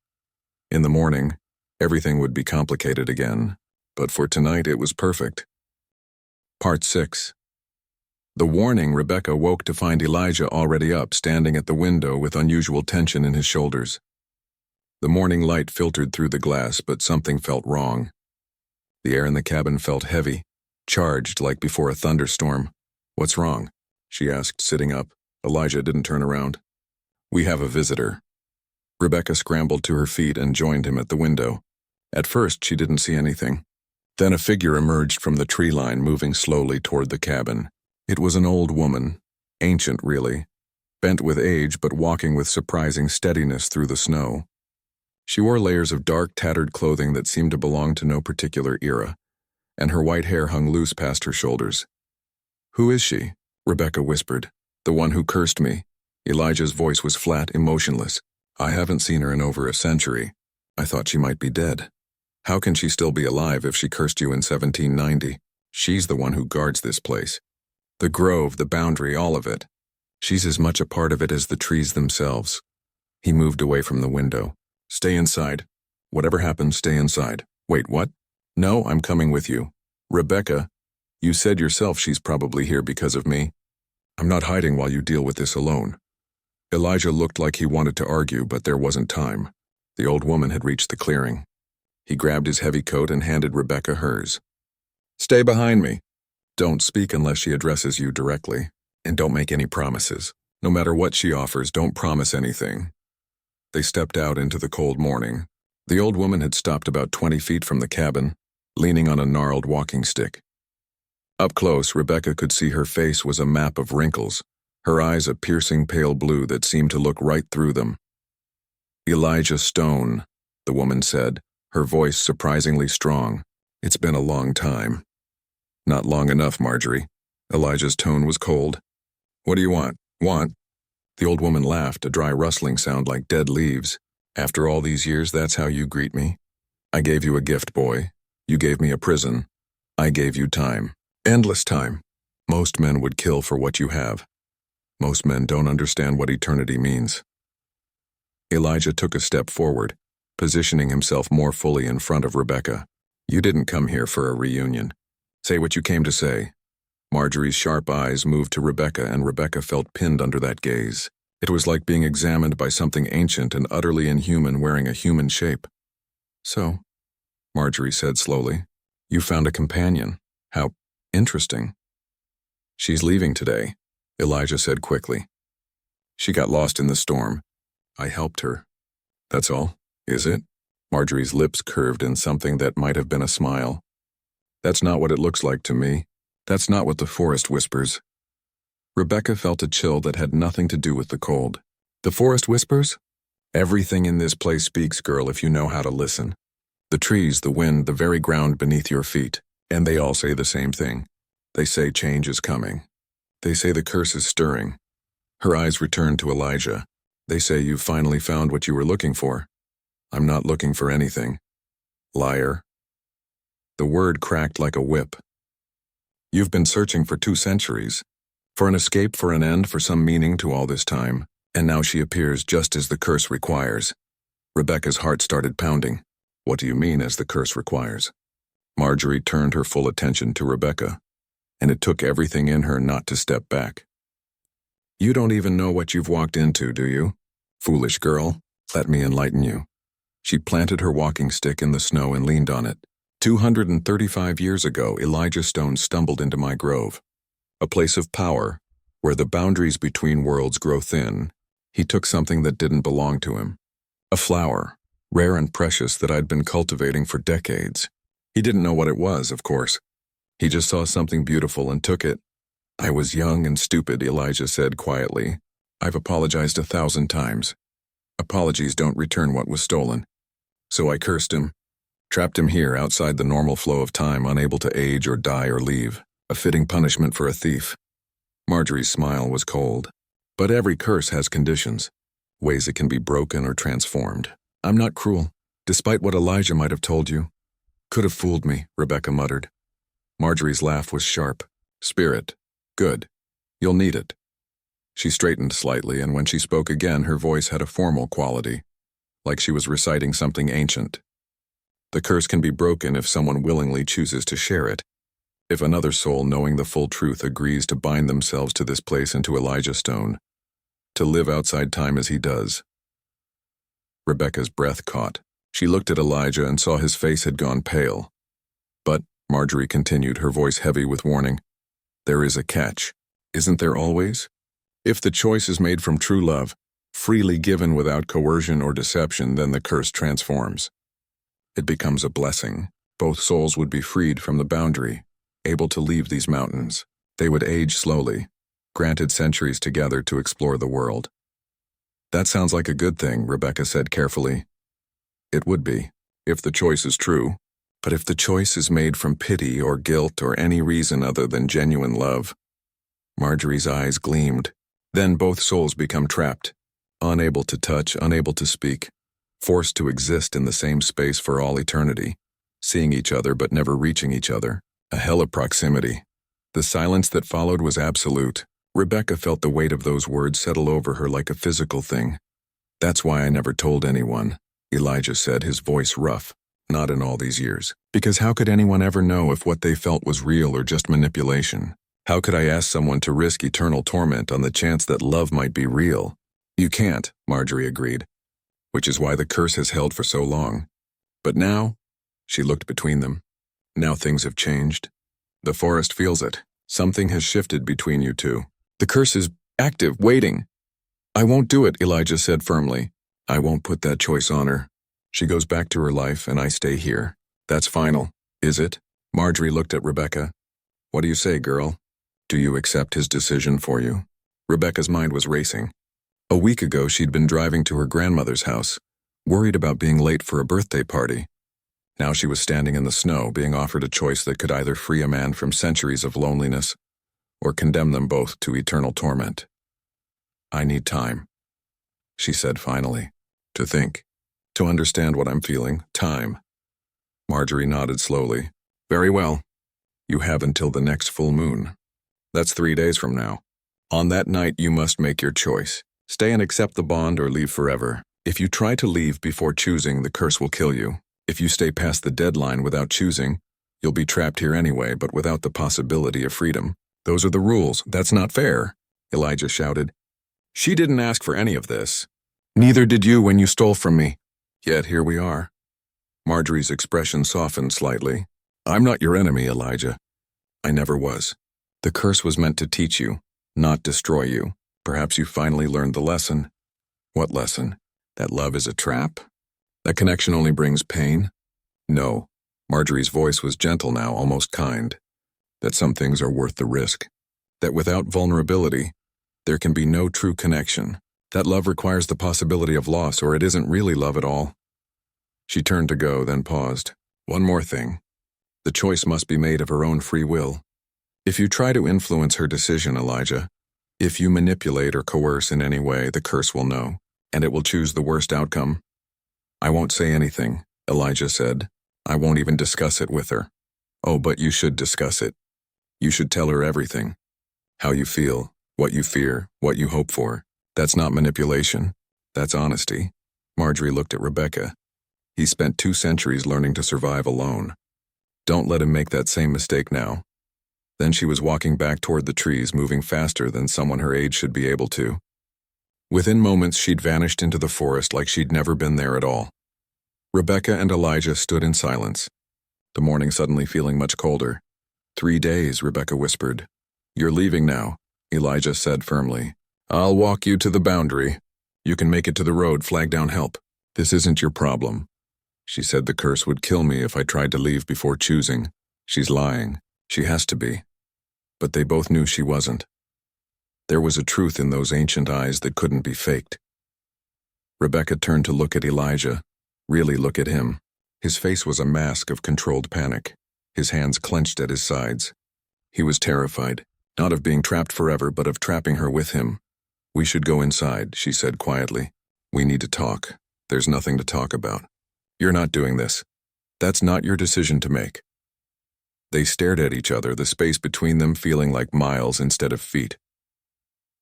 In the morning, everything would be complicated again, but for tonight it was perfect. Part 6. The warning. Rebecca woke to find Elijah already up, standing at the window with unusual tension in his shoulders. The morning light filtered through the glass, but something felt wrong. The air in the cabin felt heavy, charged like before a thunderstorm. "What's wrong?" she asked, sitting up. Elijah didn't turn around. "We have a visitor." Rebecca scrambled to her feet and joined him at the window. At first, she didn't see anything. Then a figure emerged from the tree line, moving slowly toward the cabin. It was an old woman, ancient really, bent with age but walking with surprising steadiness through the snow. She wore layers of dark, tattered clothing that seemed to belong to no particular era, and her white hair hung loose past her shoulders. "Who is she?" Rebecca whispered. "The one who cursed me." Elijah's voice was flat, emotionless. "I haven't seen her in over a century. I thought she might be dead. How can she still be alive if she cursed you in 1790? She's the one who guards this place. The grove, the boundary, all of it. She's as much a part of it as the trees themselves." He moved away from the window. "Stay inside. Whatever happens, stay inside." "Wait, what?" "No, I'm coming with you." "Rebecca, you said yourself she's probably here because of me. I'm not hiding while you deal with this alone." Elijah looked like he wanted to argue, but there wasn't time. The old woman had reached the clearing. He grabbed his heavy coat and handed Rebecca hers. "Stay behind me. Don't speak unless she addresses you directly, and don't make any promises. No matter what she offers, don't promise anything." They stepped out into the cold morning. The old woman had stopped about 20 feet from the cabin, leaning on a gnarled walking stick. Up close, Rebecca could see her face was a map of wrinkles, her eyes a piercing pale blue that seemed to look right through them. "Elijah Stone," the woman said, her voice surprisingly strong. "It's been a long time." "Not long enough, Marjorie." Elijah's tone was cold. "What do you want?" "Want?" The old woman laughed, a dry rustling sound like dead leaves. "After all these years, that's how you greet me? I gave you a gift, boy. You gave me a prison. I gave you time. Endless time. Most men would kill for what you have. Most men don't understand what eternity means." Elijah took a step forward, positioning himself more fully in front of Rebecca. "You didn't come here for a reunion. Say what you came to say." Marjorie's sharp eyes moved to Rebecca, and Rebecca felt pinned under that gaze. It was like being examined by something ancient and utterly inhuman wearing a human shape. "So," Marjorie said slowly, "you found a companion. How interesting." "She's leaving today," Elijah said quickly. "She got lost in the storm. I helped her." "That's all, is it?" Marjorie's lips curved in something that might have been a smile. "That's not what it looks like to me. That's not what the forest whispers." Rebecca felt a chill that had nothing to do with the cold. "The forest whispers?" "Everything in this place speaks, girl, if you know how to listen. The trees, the wind, the very ground beneath your feet. And they all say the same thing. They say change is coming. They say the curse is stirring." Her eyes returned to Elijah. "They say you've finally found what you were looking for." "I'm not looking for anything." "Liar." The word cracked like a whip. "You've been searching for 2 centuries. For an escape, for an end, for some meaning to all this time. And now she appears just as the curse requires." Rebecca's heart started pounding. "What do you mean, as the curse requires?" Marjorie turned her full attention to Rebecca, and it took everything in her not to step back. "You don't even know what you've walked into, do you? Foolish girl, let me enlighten you." She planted her walking stick in the snow and leaned on it. 235 years ago, Elijah Stone stumbled into my grove, a place of power, where the boundaries between worlds grow thin. He took something that didn't belong to him. A flower, rare and precious, that I'd been cultivating for decades. He didn't know what it was, of course. He just saw something beautiful and took it. "I was young and stupid," Elijah said quietly. "I've apologized 1,000 times. Apologies don't return what was stolen. So I cursed him, trapped him here outside the normal flow of time, unable to age or die or leave. A fitting punishment for a thief." Marjorie's smile was cold. "But every curse has conditions, ways it can be broken or transformed. I'm not cruel, despite what Elijah might have told you. Could have fooled me, Rebecca muttered. Marjorie's laugh was sharp. Spirit. Good. You'll need it. She straightened slightly, and when she spoke again, her voice had a formal quality, like she was reciting something ancient. The curse can be broken if someone willingly chooses to share it. If another soul, knowing the full truth, agrees to bind themselves to this place and to Elijah Stone, to live outside time as he does. Rebecca's breath caught. She looked at Elijah and saw his face had gone pale. But, Marjorie continued, her voice heavy with warning, there is a catch. Isn't there always? If the choice is made from true love, freely given without coercion or deception, then the curse transforms. It becomes a blessing. Both souls would be freed from the boundary, able to leave these mountains. They would age slowly, granted centuries together to explore the world. That sounds like a good thing, Rebecca said carefully. It would be, if the choice is true. But if the choice is made from pity or guilt or any reason other than genuine love, Marjorie's eyes gleamed. Then both souls become trapped, unable to touch, unable to speak, forced to exist in the same space for all eternity, seeing each other but never reaching each other. A hell of proximity. The silence that followed was absolute. Rebecca felt the weight of those words settle over her like a physical thing. That's why I never told anyone, Elijah said, his voice rough. Not in all these years. Because how could anyone ever know if what they felt was real or just manipulation? How could I ask someone to risk eternal torment on the chance that love might be real? You can't, Marjorie agreed. Which is why the curse has held for so long. But now, she looked between them. Now things have changed. The forest feels it. Something has shifted between you two. The curse is active, waiting. I won't do it, Elijah said firmly. I won't put that choice on her. She goes back to her life and I stay here. That's final, is it? Marjorie looked at Rebecca. What do you say, girl? Do you accept his decision for you? Rebecca's mind was racing. A week ago she'd been driving to her grandmother's house, worried about being late for a birthday party. Now she was standing in the snow, being offered a choice that could either free a man from centuries of loneliness or condemn them both to eternal torment. I need time, she said finally, to think. To understand what I'm feeling, time. Marjorie nodded slowly. Very well. You have until the next full moon. That's 3 days from now. On that night, you must make your choice. Stay and accept the bond or leave forever. If you try to leave before choosing, the curse will kill you. If you stay past the deadline without choosing, you'll be trapped here anyway, but without the possibility of freedom. Those are the rules. That's not fair, Elijah shouted. She didn't ask for any of this. Neither did you when you stole from me. Yet here we are. Marjorie's expression softened slightly. I'm not your enemy, Elijah. I never was. The curse was meant to teach you, not destroy you. Perhaps you finally learned the lesson. What lesson? That love is a trap? That connection only brings pain? No. Marjorie's voice was gentle now, almost kind. That some things are worth the risk. That without vulnerability, there can be no true connection. That love requires the possibility of loss, or it isn't really love at all. She turned to go, then paused. One more thing. The choice must be made of her own free will. If you try to influence her decision, Elijah, if you manipulate or coerce in any way, the curse will know, and it will choose the worst outcome. I won't say anything, Elijah said. I won't even discuss it with her. Oh, but you should discuss it. You should tell her everything. How you feel, what you fear, what you hope for. That's not manipulation. That's honesty. Marjorie looked at Rebecca. He spent 2 centuries learning to survive alone. Don't let him make that same mistake now. Then she was walking back toward the trees, moving faster than someone her age should be able to. Within moments, she'd vanished into the forest like she'd never been there at all. Rebecca and Elijah stood in silence, the morning suddenly feeling much colder. 3 days, Rebecca whispered. You're leaving now, Elijah said firmly. I'll walk you to the boundary. You can make it to the road, flag down help. This isn't your problem. She said the curse would kill me if I tried to leave before choosing. She's lying. She has to be. But they both knew she wasn't. There was a truth in those ancient eyes that couldn't be faked. Rebecca turned to look at Elijah, really look at him. His face was a mask of controlled panic, his hands clenched at his sides. He was terrified, not of being trapped forever, but of trapping her with him. We should go inside, she said quietly. We need to talk. There's nothing to talk about. You're not doing this. That's not your decision to make. They stared at each other, the space between them feeling like miles instead of feet.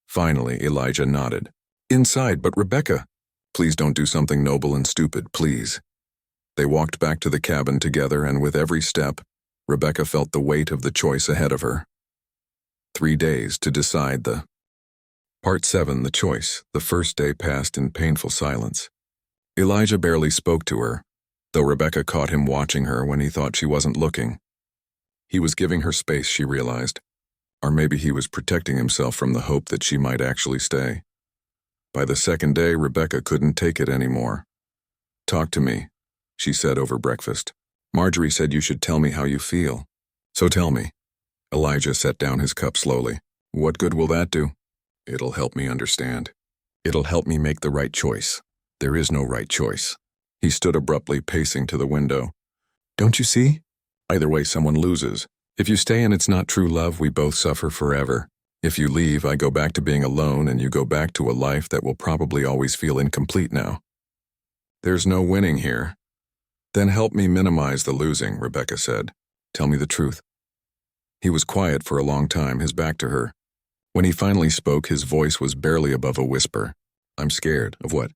Finally, Elijah nodded. Inside, but Rebecca, please don't do something noble and stupid, please. They walked back to the cabin together, and with every step, Rebecca felt the weight of the choice ahead of her. 3 days to decide the... Part 7, The Choice. The first day passed in painful silence. Elijah barely spoke to her, though Rebecca caught him watching her when he thought she wasn't looking. He was giving her space, she realized. Or maybe he was protecting himself from the hope that she might actually stay. By the second day, Rebecca couldn't take it anymore. Talk to me, she said over breakfast. Marjorie said you should tell me how you feel. So tell me. Elijah set down his cup slowly. What good will that do? It'll help me understand. It'll help me make the right choice. There is no right choice. He stood abruptly, pacing to the window. Don't you see? Either way, someone loses. If you stay and it's not true love, we both suffer forever. If you leave, I go back to being alone, and you go back to a life that will probably always feel incomplete now. There's no winning here. Then help me minimize the losing, Rebecca said. Tell me the truth. He was quiet for a long time, his back to her. When he finally spoke, his voice was barely above a whisper. I'm scared. Of what?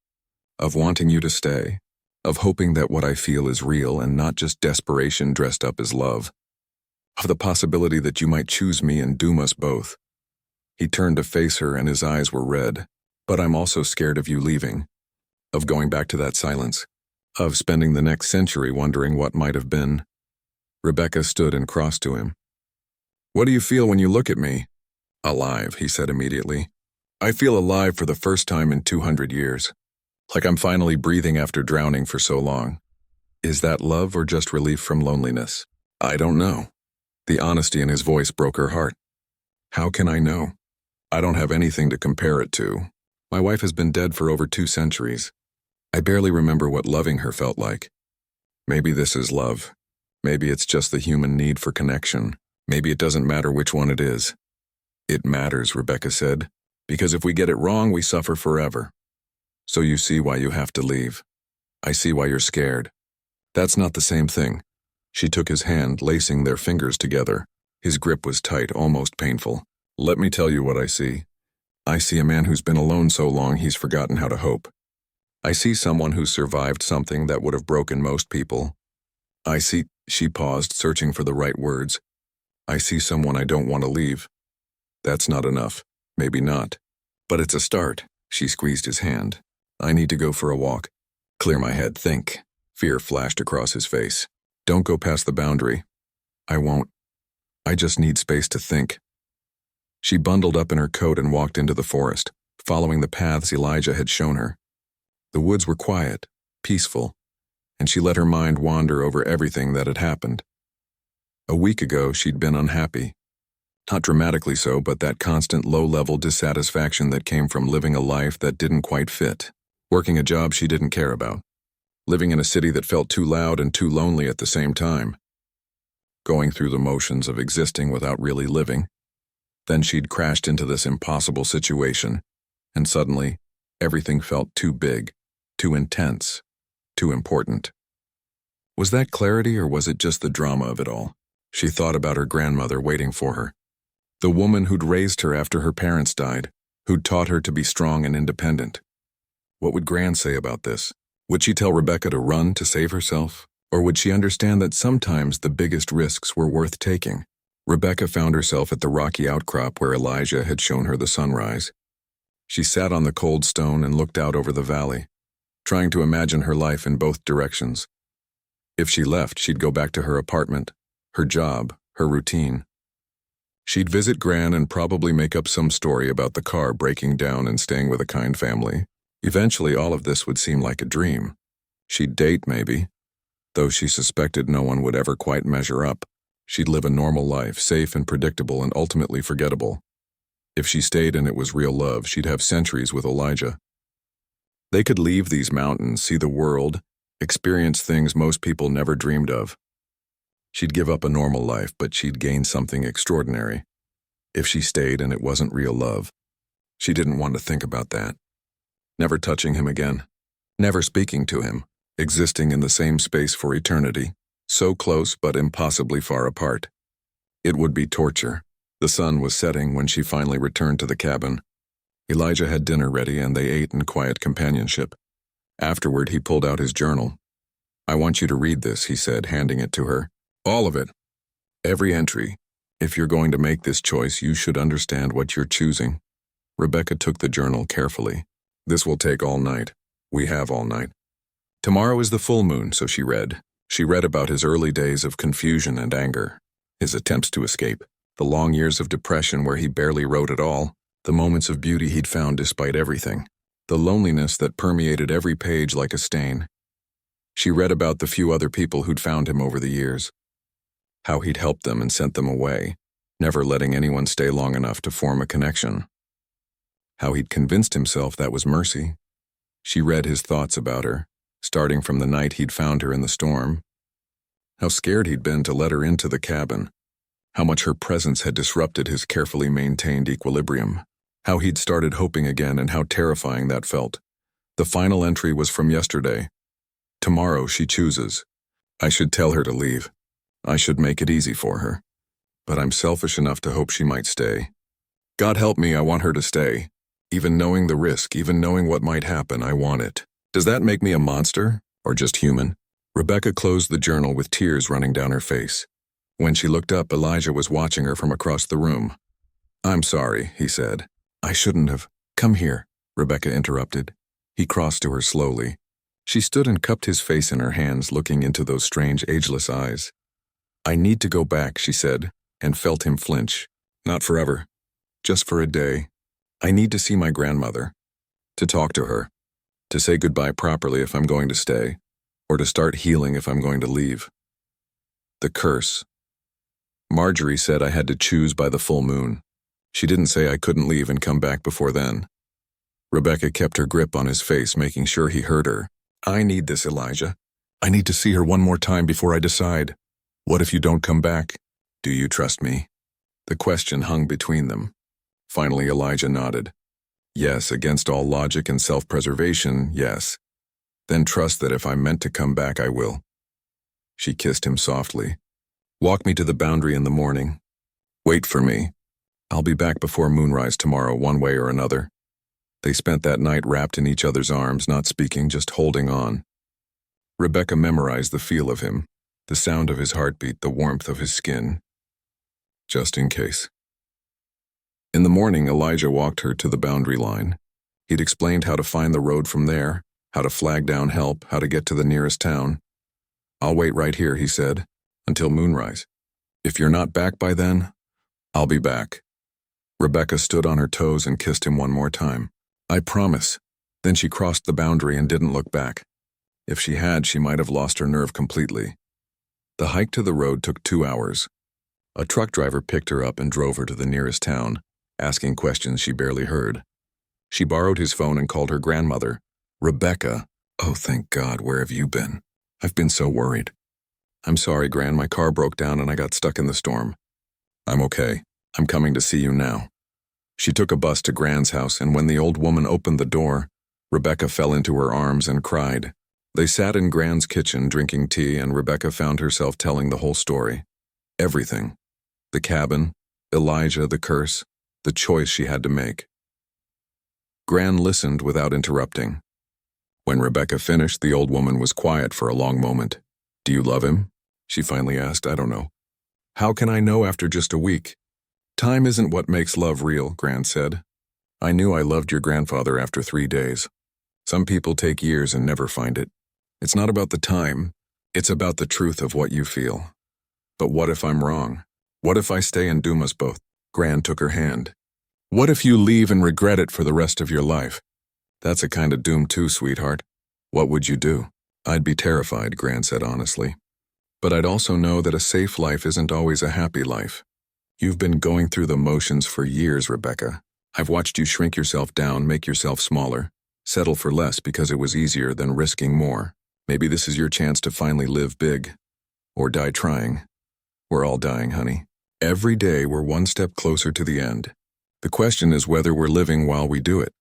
Of wanting you to stay. Of hoping that what I feel is real and not just desperation dressed up as love. Of the possibility that you might choose me and doom us both. He turned to face her, and his eyes were red. But I'm also scared of you leaving. Of going back to that silence. Of spending the next century wondering what might have been. Rebecca stood and crossed to him. What do you feel when you look at me? Alive, he said immediately. I feel alive for the first time in 200 years. Like I'm finally breathing after drowning for so long. Is that love or just relief from loneliness? I don't know. The honesty in his voice broke her heart. How can I know? I don't have anything to compare it to. My wife has been dead for over 2 centuries. I barely remember what loving her felt like. Maybe this is love. Maybe it's just the human need for connection. Maybe it doesn't matter which one it is. It matters, Rebecca said, because if we get it wrong, we suffer forever. So you see why you have to leave. I see why you're scared. That's not the same thing. She took his hand, lacing their fingers together. His grip was tight, almost painful. Let me tell you what I see. I see a man who's been alone so long he's forgotten how to hope. I see someone who survived something that would have broken most people. I see, she paused, searching for the right words. I see someone I don't want to leave. That's not enough. Maybe not. But it's a start. She squeezed his hand. I need to go for a walk. Clear my head, think. Fear flashed across his face. Don't go past the boundary. I won't. I just need space to think. She bundled up in her coat and walked into the forest, following the paths Elijah had shown her. The woods were quiet, peaceful, and she let her mind wander over everything that had happened. A week ago, she'd been unhappy. Not dramatically so, but that constant low-level dissatisfaction that came from living a life that didn't quite fit, working a job she didn't care about, living in a city that felt too loud and too lonely at the same time, going through the motions of existing without really living. Then she'd crashed into this impossible situation, and suddenly, everything felt too big, too intense, too important. Was that clarity, or was it just the drama of it all? She thought about her grandmother waiting for her. The woman who'd raised her after her parents died, who'd taught her to be strong and independent. What would Gran say about this? Would she tell Rebecca to run to save herself? Or would she understand that sometimes the biggest risks were worth taking? Rebecca found herself at the rocky outcrop where Elijah had shown her the sunrise. She sat on the cold stone and looked out over the valley, trying to imagine her life in both directions. If she left, she'd go back to her apartment, her job, her routine. She'd visit Gran and probably make up some story about the car breaking down and staying with a kind family. Eventually, all of this would seem like a dream. She'd date, maybe, though she suspected no one would ever quite measure up. She'd live a normal life, safe and predictable and ultimately forgettable. If she stayed and it was real love, she'd have centuries with Elijah. They could leave these mountains, see the world, experience things most people never dreamed of. She'd give up a normal life, but she'd gain something extraordinary. If she stayed and it wasn't real love, she didn't want to think about that. Never touching him again. never speaking to him, existing in the same space for eternity, so close but impossibly far apart. It would be torture. The sun was setting when she finally returned to the cabin. Elijah had dinner ready and they ate in quiet companionship. Afterward, he pulled out his journal. "I want you to read this," he said, handing it to her. "All of it. Every entry. If you're going to make this choice, you should understand what you're choosing." Rebecca took the journal carefully. "This will take all night. We have all night. Tomorrow is the full moon," so she read. She read about his early days of confusion and anger, his attempts to escape, the long years of depression where he barely wrote at all, the moments of beauty he'd found despite everything, the loneliness that permeated every page like a stain. She read about the few other people who'd found him over the years, how he'd helped them and sent them away, never letting anyone stay long enough to form a connection. How he'd convinced himself that was mercy. She read his thoughts about her, starting from the night he'd found her in the storm. How scared he'd been to let her into the cabin. How much her presence had disrupted his carefully maintained equilibrium. How he'd started hoping again and how terrifying that felt. The final entry was from yesterday. "Tomorrow she chooses. I should tell her to leave. I should make it easy for her. But I'm selfish enough to hope she might stay. God help me, I want her to stay. Even knowing the risk, even knowing what might happen, I want it. Does that make me a monster, or just human?" Rebecca closed the journal with tears running down her face. When she looked up, Elijah was watching her from across the room. "I'm sorry," he said. "I shouldn't have." "Come here," Rebecca interrupted. He crossed to her slowly. She stood and cupped his face in her hands, looking into those strange, ageless eyes. "I need to go back," she said, and felt him flinch. "Not forever. Just for a day. I need to see my grandmother. To talk to her. To say goodbye properly if I'm going to stay. Or to start healing if I'm going to leave. The curse. Marjorie said I had to choose by the full moon. She didn't say I couldn't leave and come back before then." Rebecca kept her grip on his face, making sure he heard her. "I need this, Elijah. I need to see her one more time before I decide. What if you don't come back? Do you trust me?" The question hung between them. Finally, Elijah nodded. "Yes, against all logic and self-preservation, yes. Then trust that if I'm meant to come back, I will." She kissed him softly. "Walk me to the boundary in the morning. Wait for me. I'll be back before moonrise tomorrow, one way or another." They spent that night wrapped in each other's arms, not speaking, just holding on. Rebecca memorized the feel of him, the sound of his heartbeat, the warmth of his skin. Just in case. In the morning, Elijah walked her to the boundary line. He'd explained how to find the road from there, how to flag down help, how to get to the nearest town. "I'll wait right here," he said, "until moonrise. If you're not back by then, I'll be back." Rebecca stood on her toes and kissed him one more time. "I promise." Then she crossed the boundary and didn't look back. If she had, she might have lost her nerve completely. The hike to the road took 2 hours. A truck driver picked her up and drove her to the nearest town, asking questions she barely heard. She borrowed his phone and called her grandmother. "Rebecca, oh thank God, where have you been? I've been so worried." "I'm sorry, Gran, my car broke down and I got stuck in the storm." "I'm okay. I'm coming to see you now." She took a bus to Gran's house, and when the old woman opened the door, Rebecca fell into her arms and cried. They sat in Gran's kitchen drinking tea, and Rebecca found herself telling the whole story. Everything. The cabin, Elijah, the curse, the choice she had to make. Gran listened without interrupting. When Rebecca finished, the old woman was quiet for a long moment. "Do you love him?" she finally asked. "I don't know." "How can I know after just a week?" "Time isn't what makes love real," Gran said. "I knew I loved your grandfather after 3 days. Some people take years and never find it. It's not about the time, it's about the truth of what you feel. But what if I'm wrong? What if I stay and doom us both?" Gran took her hand. "What if you leave and regret it for the rest of your life?" "That's a kind of doom too, sweetheart. What would you do?" "I'd be terrified," Gran said honestly. "But I'd also know that a safe life isn't always a happy life. You've been going through the motions for years, Rebecca. I've watched you shrink yourself down, make yourself smaller, settle for less because it was easier than risking more. Maybe this is your chance to finally live big. Or die trying. We're all dying, honey. Every day we're one step closer to the end. The question is whether we're living while we do it.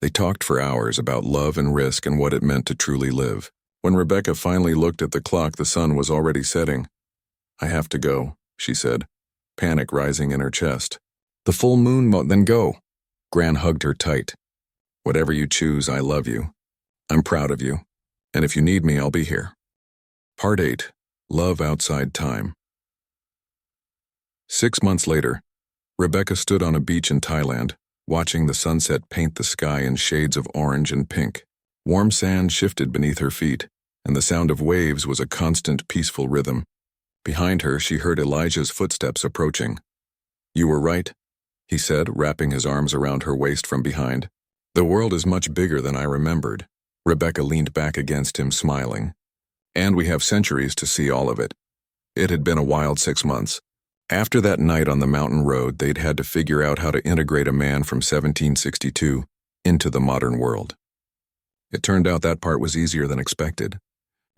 They talked for hours about love and risk and what it meant to truly live. When Rebecca finally looked at the clock, the sun was already setting. "I have to go," she said, panic rising in her chest. "The full moon then go." Gran hugged her tight. "Whatever you choose, I love you. I'm proud of you. And if you need me, I'll be here." Part 8. Love Outside Time. 6 months later, Rebecca stood on a beach in Thailand, watching the sunset paint the sky in shades of orange and pink. Warm sand shifted beneath her feet, and the sound of waves was a constant, peaceful rhythm. Behind her, she heard Elijah's footsteps approaching. "You were right," he said, wrapping his arms around her waist from behind. "The world is much bigger than I remembered." Rebecca leaned back against him, smiling. "And we have centuries to see all of it." It had been a wild 6 months. After that night on the mountain road, they'd had to figure out how to integrate a man from 1762 into the modern world. It turned out that part was easier than expected.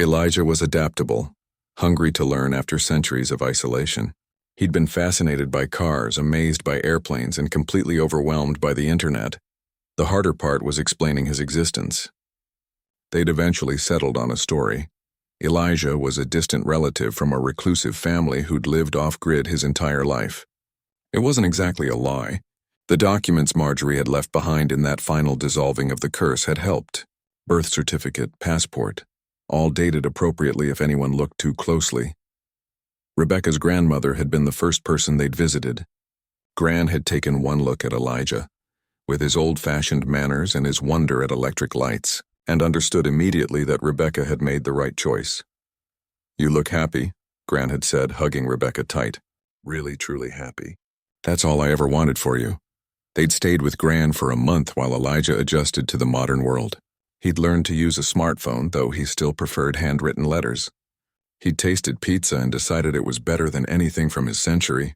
Elijah was adaptable, hungry to learn after centuries of isolation. He'd been fascinated by cars, amazed by airplanes, and completely overwhelmed by the internet. The harder part was explaining his existence. They'd eventually settled on a story. Elijah was a distant relative from a reclusive family who'd lived off-grid his entire life. It wasn't exactly a lie. The documents Marjorie had left behind in that final dissolving of the curse had helped. Birth certificate, passport, all dated appropriately if anyone looked too closely. Rebecca's grandmother had been the first person they'd visited. Gran had taken one look at Elijah, with his old-fashioned manners and his wonder at electric lights, and understood immediately that Rebecca had made the right choice. "You look happy," Gran had said, hugging Rebecca tight. "Really, truly happy. That's all I ever wanted for you." They'd stayed with Gran for a month while Elijah adjusted to the modern world. He'd learned to use a smartphone, though he still preferred handwritten letters. He'd tasted pizza and decided it was better than anything from his century.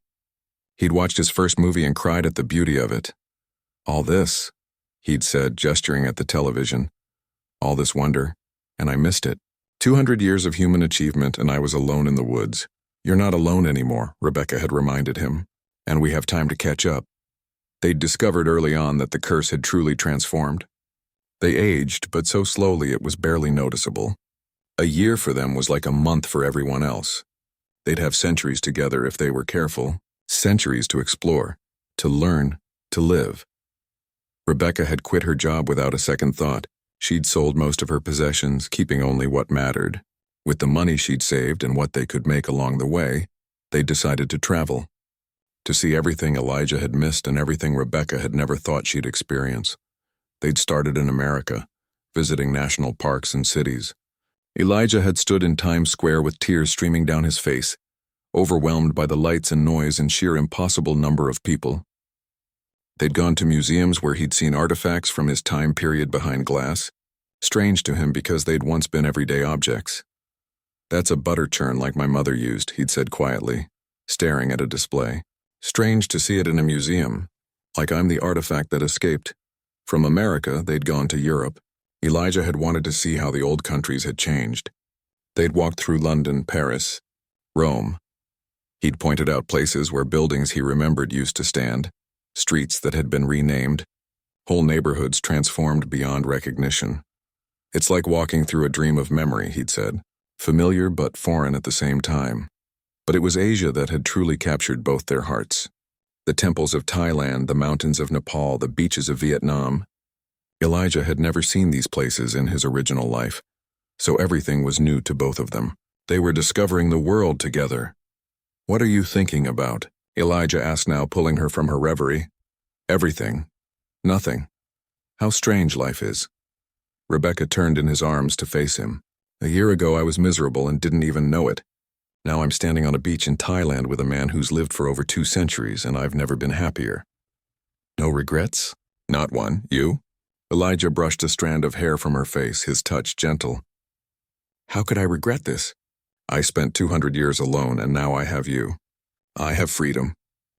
He'd watched his first movie and cried at the beauty of it. "All this," he'd said, gesturing at the television. "All this wonder, and I missed it. 200 years of human achievement, and I was alone in the woods." "You're not alone anymore," Rebecca had reminded him, "and we have time to catch up." They'd discovered early on that the curse had truly transformed. They aged, but so slowly it was barely noticeable. A year for them was like a month for everyone else. They'd have centuries together if they were careful, centuries to explore, to learn, to live. Rebecca had quit her job without a second thought. She'd sold most of her possessions, keeping only what mattered. With the money she'd saved and what they could make along the way, they decided to travel. To see everything Elijah had missed and everything Rebecca had never thought she'd experience. They'd started in America, visiting national parks and cities. Elijah had stood in Times Square with tears streaming down his face, overwhelmed by the lights and noise and sheer impossible number of people. They'd gone to museums where he'd seen artifacts from his time period behind glass, strange to him because they'd once been everyday objects. "That's a butter churn like my mother used," he'd said quietly, staring at a display. "Strange to see it in a museum, like I'm the artifact that escaped." From America, they'd gone to Europe. Elijah had wanted to see how the old countries had changed. They'd walked through London, Paris, Rome. He'd pointed out places where buildings he remembered used to stand, streets that had been renamed, whole neighborhoods transformed beyond recognition. "It's like walking through a dream of memory," he'd said, familiar but foreign at the same time. But it was Asia that had truly captured both their hearts. The temples of Thailand, the mountains of Nepal, the beaches of Vietnam. Elijah had never seen these places in his original life, so everything was new to both of them. They were discovering the world together. "What are you thinking about?" Elijah asked now, pulling her from her reverie. "Everything. Nothing. How strange life is." Rebecca turned in his arms to face him. "A year ago I was miserable and didn't even know it. Now I'm standing on a beach in Thailand with a man who's lived for over 2 centuries, and I've never been happier." "No regrets?" "Not one. You?" Elijah brushed a strand of hair from her face, his touch gentle. "How could I regret this? I spent 200 years alone, and now I have you. I have freedom.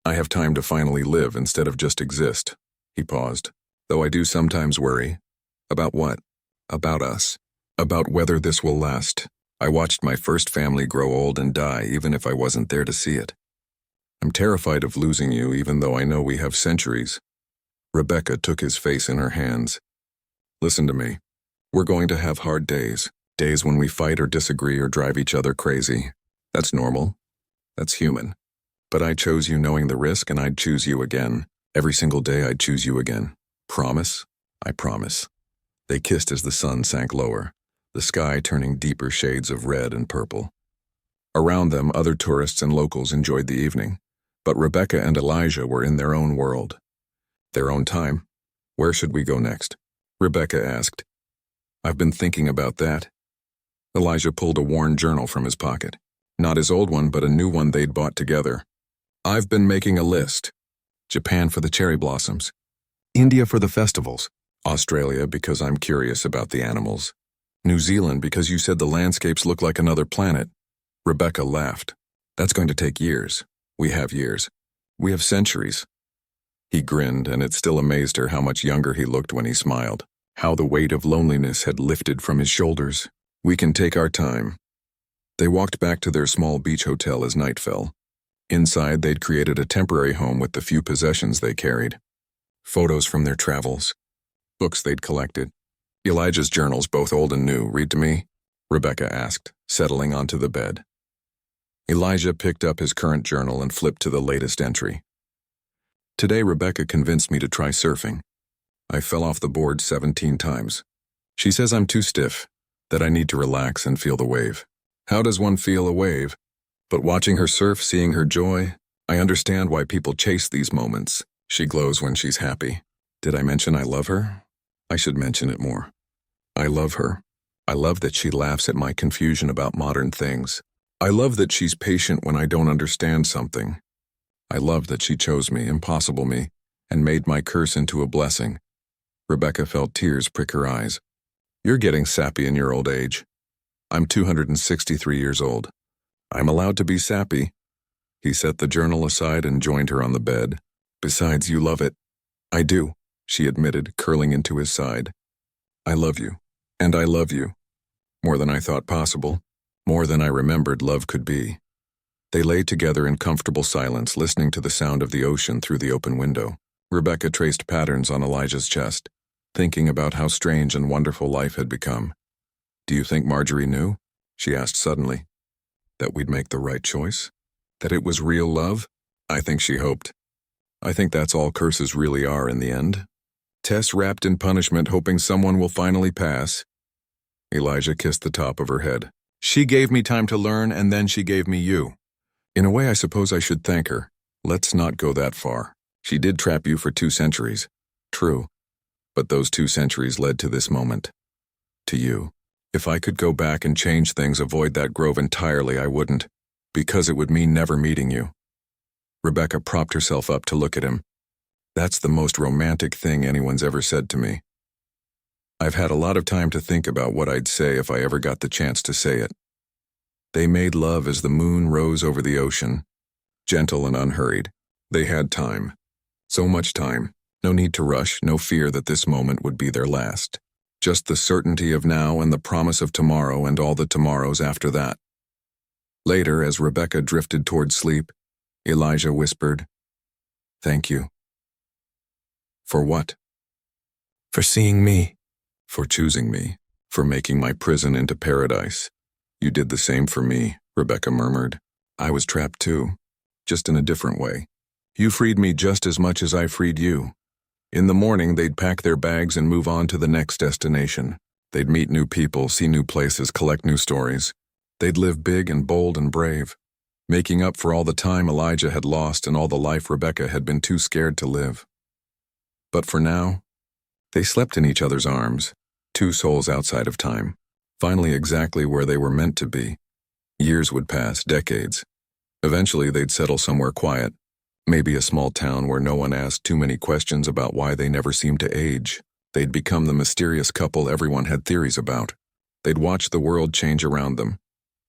I have time to finally live instead of just exist." He paused. "Though I do sometimes worry." "About what?" "About us. About whether this will last. I watched my first family grow old and die even if I wasn't there to see it. I'm terrified of losing you even though I know we have centuries." Rebecca took his face in her hands. Listen to me. We're going to have hard days. Days when we fight or disagree or drive each other crazy. That's normal. That's human. But I chose you knowing the risk, and I'd choose you again. Every single day I'd choose you again. Promise? I promise. They kissed as the sun sank lower, the sky turning deeper shades of red and purple. Around them, other tourists and locals enjoyed the evening, but Rebecca and Elijah were in their own world. Their own time. Where should we go next? Rebecca asked. I've been thinking about that. Elijah pulled a worn journal from his pocket. Not his old one, but a new one they'd bought together. I've been making a list. Japan for the cherry blossoms. India for the festivals. Australia because I'm curious about the animals. New Zealand because you said the landscapes look like another planet. Rebecca laughed. That's going to take years. We have years. We have centuries. He grinned, and it still amazed her how much younger he looked when he smiled. How the weight of loneliness had lifted from his shoulders. We can take our time. They walked back to their small beach hotel as night fell. Inside, they'd created a temporary home with the few possessions they carried. Photos from their travels. Books they'd collected. Elijah's journals, both old and new. Read to me? Rebecca asked, settling onto the bed. Elijah picked up his current journal and flipped to the latest entry. Today, Rebecca convinced me to try surfing. I fell off the board 17 times. She says I'm too stiff, that I need to relax and feel the wave. How does one feel a wave? But watching her surf, seeing her joy, I understand why people chase these moments. She glows when she's happy. Did I mention I love her? I should mention it more. I love her. I love that she laughs at my confusion about modern things. I love that she's patient when I don't understand something. I love that she chose me, impossible me, and made my curse into a blessing. Rebecca felt tears prick her eyes. You're getting sappy in your old age. I'm 263 years old. I'm allowed to be sappy. He set the journal aside and joined her on the bed. Besides, you love it. I do, she admitted, curling into his side. I love you. And I love you. More than I thought possible. More than I remembered love could be. They lay together in comfortable silence, listening to the sound of the ocean through the open window. Rebecca traced patterns on Elijah's chest, thinking about how strange and wonderful life had become. Do you think Marjorie knew? She asked suddenly. That we'd make the right choice? That it was real love? I think she hoped. I think that's all curses really are in the end. Tess wrapped in punishment, hoping someone will finally pass. Elijah kissed the top of her head. She gave me time to learn, and then she gave me you. In a way, I suppose I should thank her. Let's not go that far. She did trap you for 2 centuries. True. But those 2 centuries led to this moment. To you. If I could go back and change things, avoid that grove entirely, I wouldn't. Because it would mean never meeting you. Rebecca propped herself up to look at him. That's the most romantic thing anyone's ever said to me. I've had a lot of time to think about what I'd say if I ever got the chance to say it. They made love as the moon rose over the ocean, gentle and unhurried. They had time. So much time. No need to rush, no fear that this moment would be their last. Just the certainty of now and the promise of tomorrow and all the tomorrows after that. Later, as Rebecca drifted toward sleep, Elijah whispered, "Thank you." For what? For seeing me. For choosing me. For making my prison into paradise. You did the same for me, Rebecca murmured. I was trapped too, just in a different way. You freed me just as much as I freed you. In the morning, they'd pack their bags and move on to the next destination. They'd meet new people, see new places, collect new stories. They'd live big and bold and brave, making up for all the time Elijah had lost and all the life Rebecca had been too scared to live. But for now, they slept in each other's arms, 2 souls outside of time, finally exactly where they were meant to be. Years would pass, decades. Eventually they'd settle somewhere quiet, maybe a small town where no one asked too many questions about why they never seemed to age. They'd become the mysterious couple everyone had theories about. They'd watch the world change around them.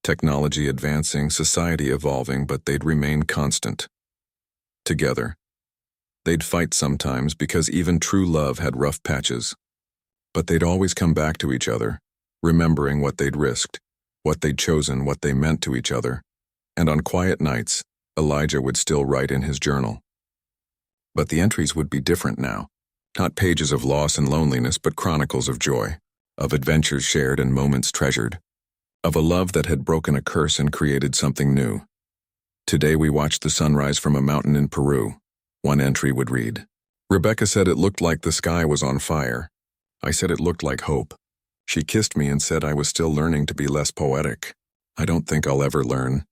Technology advancing, society evolving, but they'd remain constant. Together. They'd fight sometimes because even true love had rough patches. But they'd always come back to each other, remembering what they'd risked, what they'd chosen, what they meant to each other. And on quiet nights, Elijah would still write in his journal. But the entries would be different now. Not pages of loss and loneliness, but chronicles of joy, of adventures shared and moments treasured, of a love that had broken a curse and created something new. Today we watched the sunrise from a mountain in Peru. One entry would read, Rebecca said it looked like the sky was on fire. I said it looked like hope. She kissed me and said I was still learning to be less poetic. I don't think I'll ever learn.